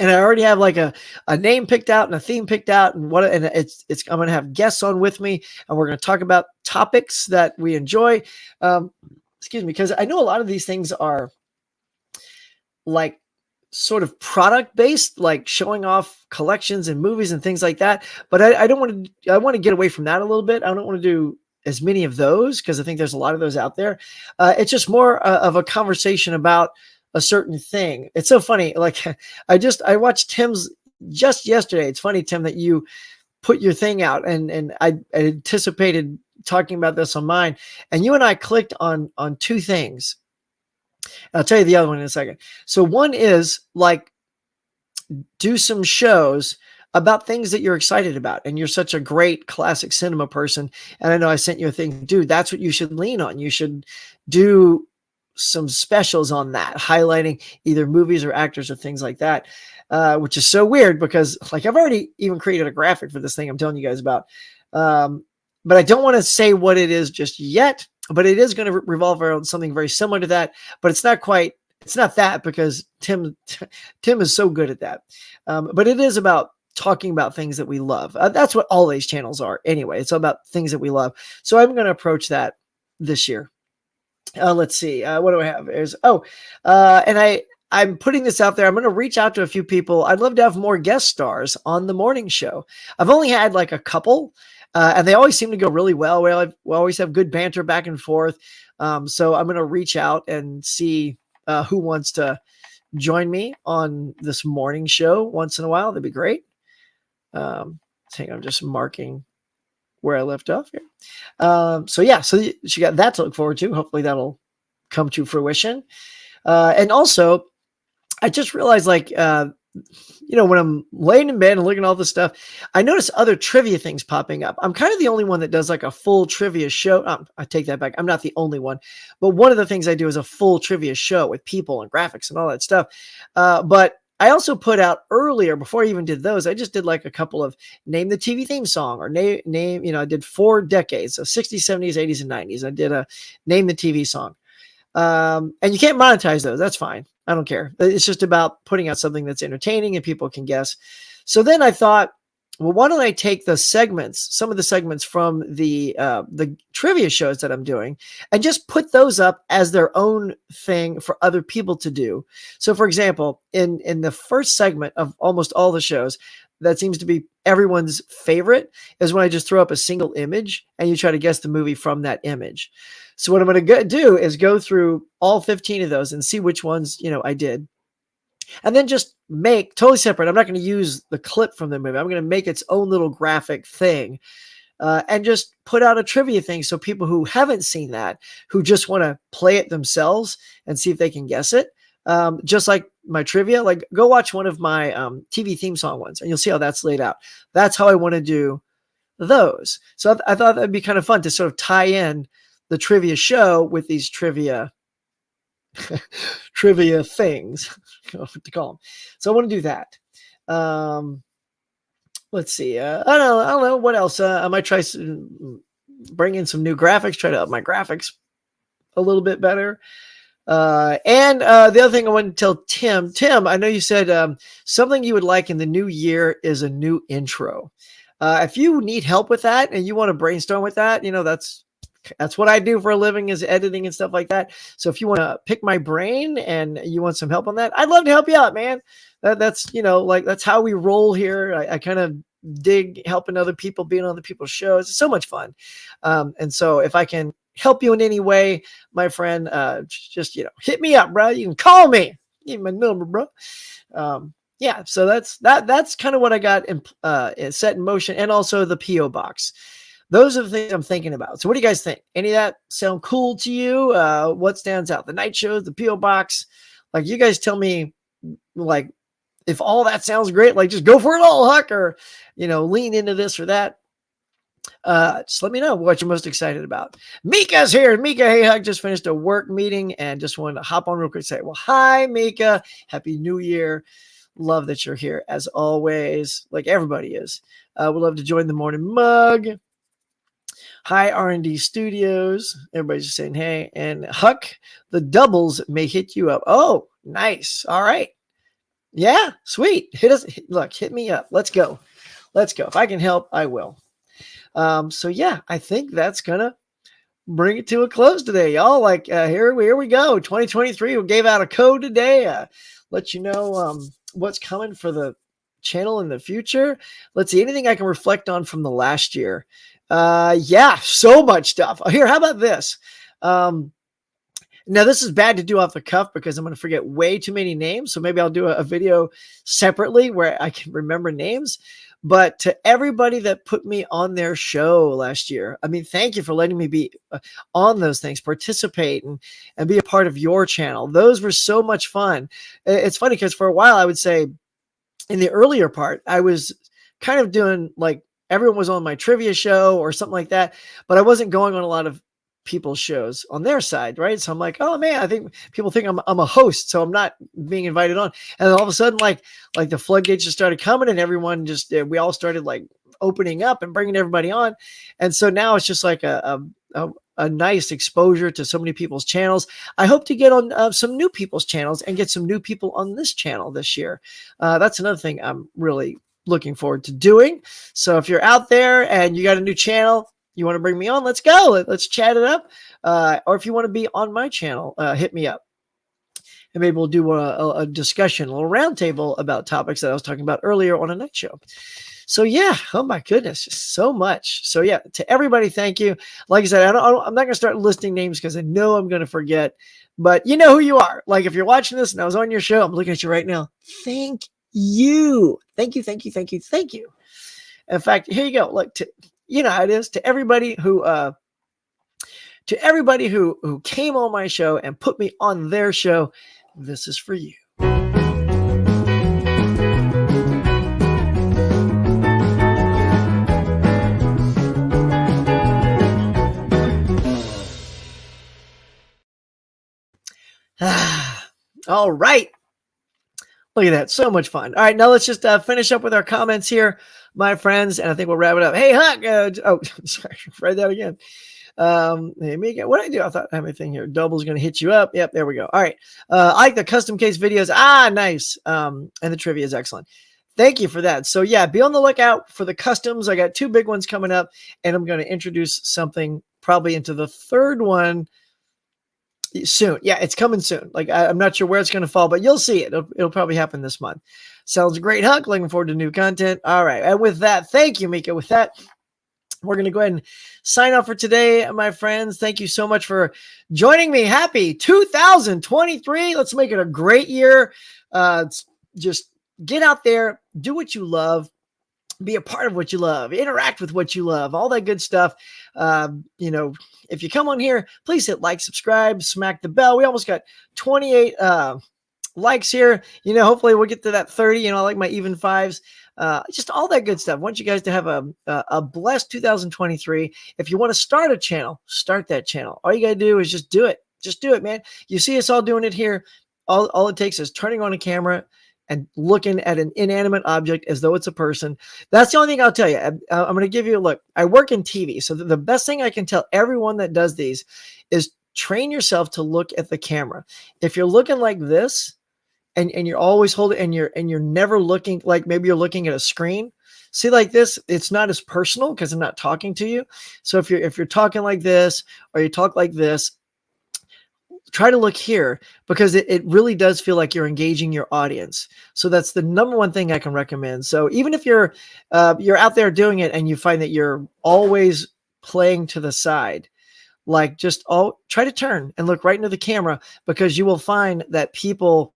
Speaker 1: And I already have like a name picked out and a theme picked out, and it's I'm gonna have guests on with me, and we're gonna talk about topics that we enjoy. Excuse me, because I know a lot of these things are like sort of product based, like showing off collections and movies and things like that. But I don't want to. I want to get away from that a little bit. I don't want to do as many of those because I think there's a lot of those out there. It's just more of a conversation about a certain thing. It's so funny. Like I watched Tim's just yesterday. It's funny, Tim, that you put your thing out, and I anticipated talking about this on mine, and you and I clicked on two things. I'll tell you the other one in a second. So one is like do some shows about things that you're excited about. And you're such a great classic cinema person. And I know I sent you a thing, dude, that's what you should lean on. You should do some specials on that, highlighting either movies or actors or things like that, which is so weird because like I've already even created a graphic for this thing I'm telling you guys about. But I don't want to say what it is just yet, but it is going to revolve around something very similar to that, but it's not that because Tim is so good at that. But it is about talking about things that we love. That's what all these channels are anyway. It's all about things that we love. So I'm going to approach that this year. Let's see. What do I have? And I'm putting this out there. I'm going to reach out to a few people. I'd love to have more guest stars on the morning show. I've only had like a couple, and they always seem to go really well. We always have good banter back and forth. So I'm going to reach out and see who wants to join me on this morning show once in a while. That'd be great. Hang on, I'm just marking where I left off here. So she got that to look forward to. Hopefully that'll come to fruition. And also I just realized when I'm laying in bed and looking at all this stuff, I notice other trivia things popping up. I'm kind of the only one that does like a full trivia show. I take that back. I'm not the only one, but one of the things I do is a full trivia show with people and graphics and all that stuff. But I also put out earlier, before I even did those, I just did like a couple of name the TV theme song or name, I did 4 decades, so 60s, 70s, 80s, and 90s. I did a name the TV song. And you can't monetize those. That's fine. I don't care. It's just about putting out something that's entertaining and people can guess. So then I thought, well, why don't I take some of the segments from the trivia shows that I'm doing and just put those up as their own thing for other people to do. So for example, in the first segment of almost all the shows, that seems to be everyone's favorite is when I just throw up a single image and you try to guess the movie from that image. So what I'm going to do is go through all 15 of those and see which ones, I did. And then just make totally separate. I'm not going to use the clip from the movie. I'm going to make its own little graphic thing and just put out a trivia thing. So people who haven't seen that, who just want to play it themselves and see if they can guess it. Just like my trivia, like go watch one of my TV theme song ones and you'll see how that's laid out. That's how I want to do those. So I thought that'd be kind of fun to sort of tie in the trivia show with these trivia things, what to call them. So I want to do that. Let's see. I don't know what else. I might try to bring in some new graphics, try to up my graphics a little bit better. And the other thing I want to tell Tim, I know you said something you would like in the new year is a new intro. If you need help with that and you want to brainstorm with that, that's what I do for a living is editing and stuff like that. So if you want to pick my brain and you want some help on that, I'd love to help you out, man. That's that's how we roll here. I kind of dig helping other people, being on other people's shows. It's so much fun. And so if I can help you in any way, my friend, just hit me up, bro. You can call me. Give me my number, bro. So that's kind of what I got set in motion, and also the PO box. Those are the things I'm thinking about. So what do you guys think? Any of that sound cool to you? What stands out? The night shows, the PO box. Like you guys tell me, like if all that sounds great, like just go for it all, Huck, or lean into this or that. Just let me know what you're most excited about. Mika's here. Mika, hey, Hug, just finished a work meeting and just wanted to hop on real quick and say, well, hi, Mika. Happy New Year. Love that you're here as always, like everybody is. We'd love to join the morning mug. Hi, R&D Studios. Everybody's just saying hey. And Huck, the doubles may hit you up. Oh, nice. All right. Yeah, sweet. Hit us. Look, hit me up. Let's go. Let's go. If I can help, I will. So yeah, I think that's gonna bring it to a close today, y'all. Like here we go. 2023. We gave out a code today. Let you know what's coming for the channel in the future. Let's see, anything I can reflect on from the last year. Yeah, so much stuff. Here, how about this? Now, this is bad to do off the cuff because I'm going to forget way too many names. So maybe I'll do a video separately where I can remember names. But to everybody that put me on their show last year, I mean, thank you for letting me be on those things, participate and be a part of your channel. Those were so much fun. It's funny because for a while, I would say in the earlier part, I was kind of doing like everyone was on my trivia show or something like that, but I wasn't going on a lot of people's shows on their side, right? So I'm like, oh man, I think people think I'm a host, so I'm not being invited on. And all of a sudden, like the floodgates just started coming, and everyone just we all started like opening up and bringing everybody on. And so now it's just like a nice exposure to so many people's channels. I hope to get on some new people's channels and get some new people on this channel this year. That's another thing I'm really looking forward to doing. So if you're out there and you got a new channel, you want to bring me on, let's go. Let's chat it up. Or if you want to be on my channel, hit me up. And maybe we'll do a discussion, a little roundtable about topics that I was talking about earlier on a night show. So yeah, oh my goodness, just so much. So yeah, to everybody, thank you. Like I said, I'm not going to start listing names because I know I'm going to forget. But you know who you are. Like if you're watching this and I was on your show, I'm looking at you right now. Thank you. Thank you, thank you, thank you, thank you. In fact, here you go. Look, you know how it is. To everybody who came on my show and put me on their show, this is for you. All right. Look at that. So much fun. All right. Now let's just finish up with our comments here, my friends. And I think we'll wrap it up. Hey, Huck. Sorry. Write that again. Hey, Mika, what did I do? I thought I had my thing here. Double's going to hit you up. Yep. There we go. All right. I like the custom case videos. Nice. And the trivia is excellent. Thank you for that. So yeah, be on the lookout for the customs. I got 2 big ones coming up, and I'm going to introduce something probably into the 3rd one soon. Yeah, it's coming soon. Like I'm not sure where it's going to fall, but you'll see it. It'll probably happen this month. Sounds great, Huck. Looking forward to new content. All right. And with that, thank you, Mika. With that, we're going to go ahead and sign off for today, my friends. Thank you so much for joining me. Happy 2023. Let's make it a great year. Just get out there, do what you love. Be a part of what you love, interact with what you love, all that good stuff. If you come on here, please hit like, subscribe, smack the bell. We almost got 28 likes here. Hopefully we'll get to that 30. I like my even fives. Just all that good stuff. I want you guys to have a blessed 2023. If you want to start a channel, start that channel. All you got to do is just do it. Just do it, man. You see us all doing it here. All it takes is turning on a camera and looking at an inanimate object as though it's a person. That's the only thing I'll tell you. I'm going to give you a look. I work in TV. So the best thing I can tell everyone that does these is train yourself to look at the camera. If you're looking like this and you're always holding and you're never looking, like maybe you're looking at a screen, see like this, it's not as personal because I'm not talking to you. So if you're talking like this or you talk like this, try to look here because it really does feel like you're engaging your audience. So that's the number one thing I can recommend. So even if you're out there doing it and you find that you're always playing to the side, like just try to turn and look right into the camera because you will find that people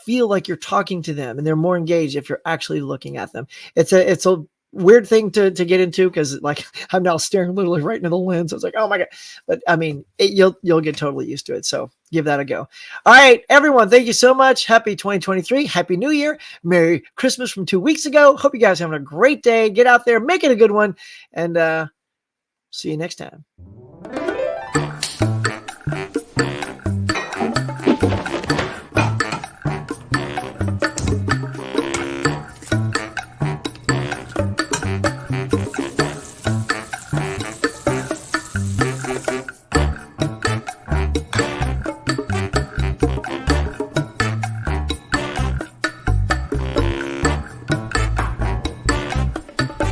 Speaker 1: feel like you're talking to them and they're more engaged if you're actually looking at them. It's a weird thing to get into because like I'm now staring literally right into the lens. I was like, oh my God. But I mean, you'll get totally used to it. So give that a go. All right, everyone. Thank you so much. Happy 2023. Happy New Year. Merry Christmas from 2 weeks ago. Hope you guys are having a great day. Get out there, make it a good one. And see you next time.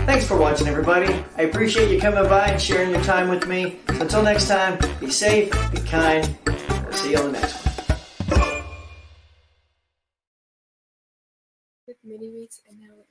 Speaker 1: Thanks for watching, everybody. I appreciate you coming by and sharing your time with me. So until next time, be safe, be kind. We'll see you on the next one.
Speaker 2: With mini weeks and now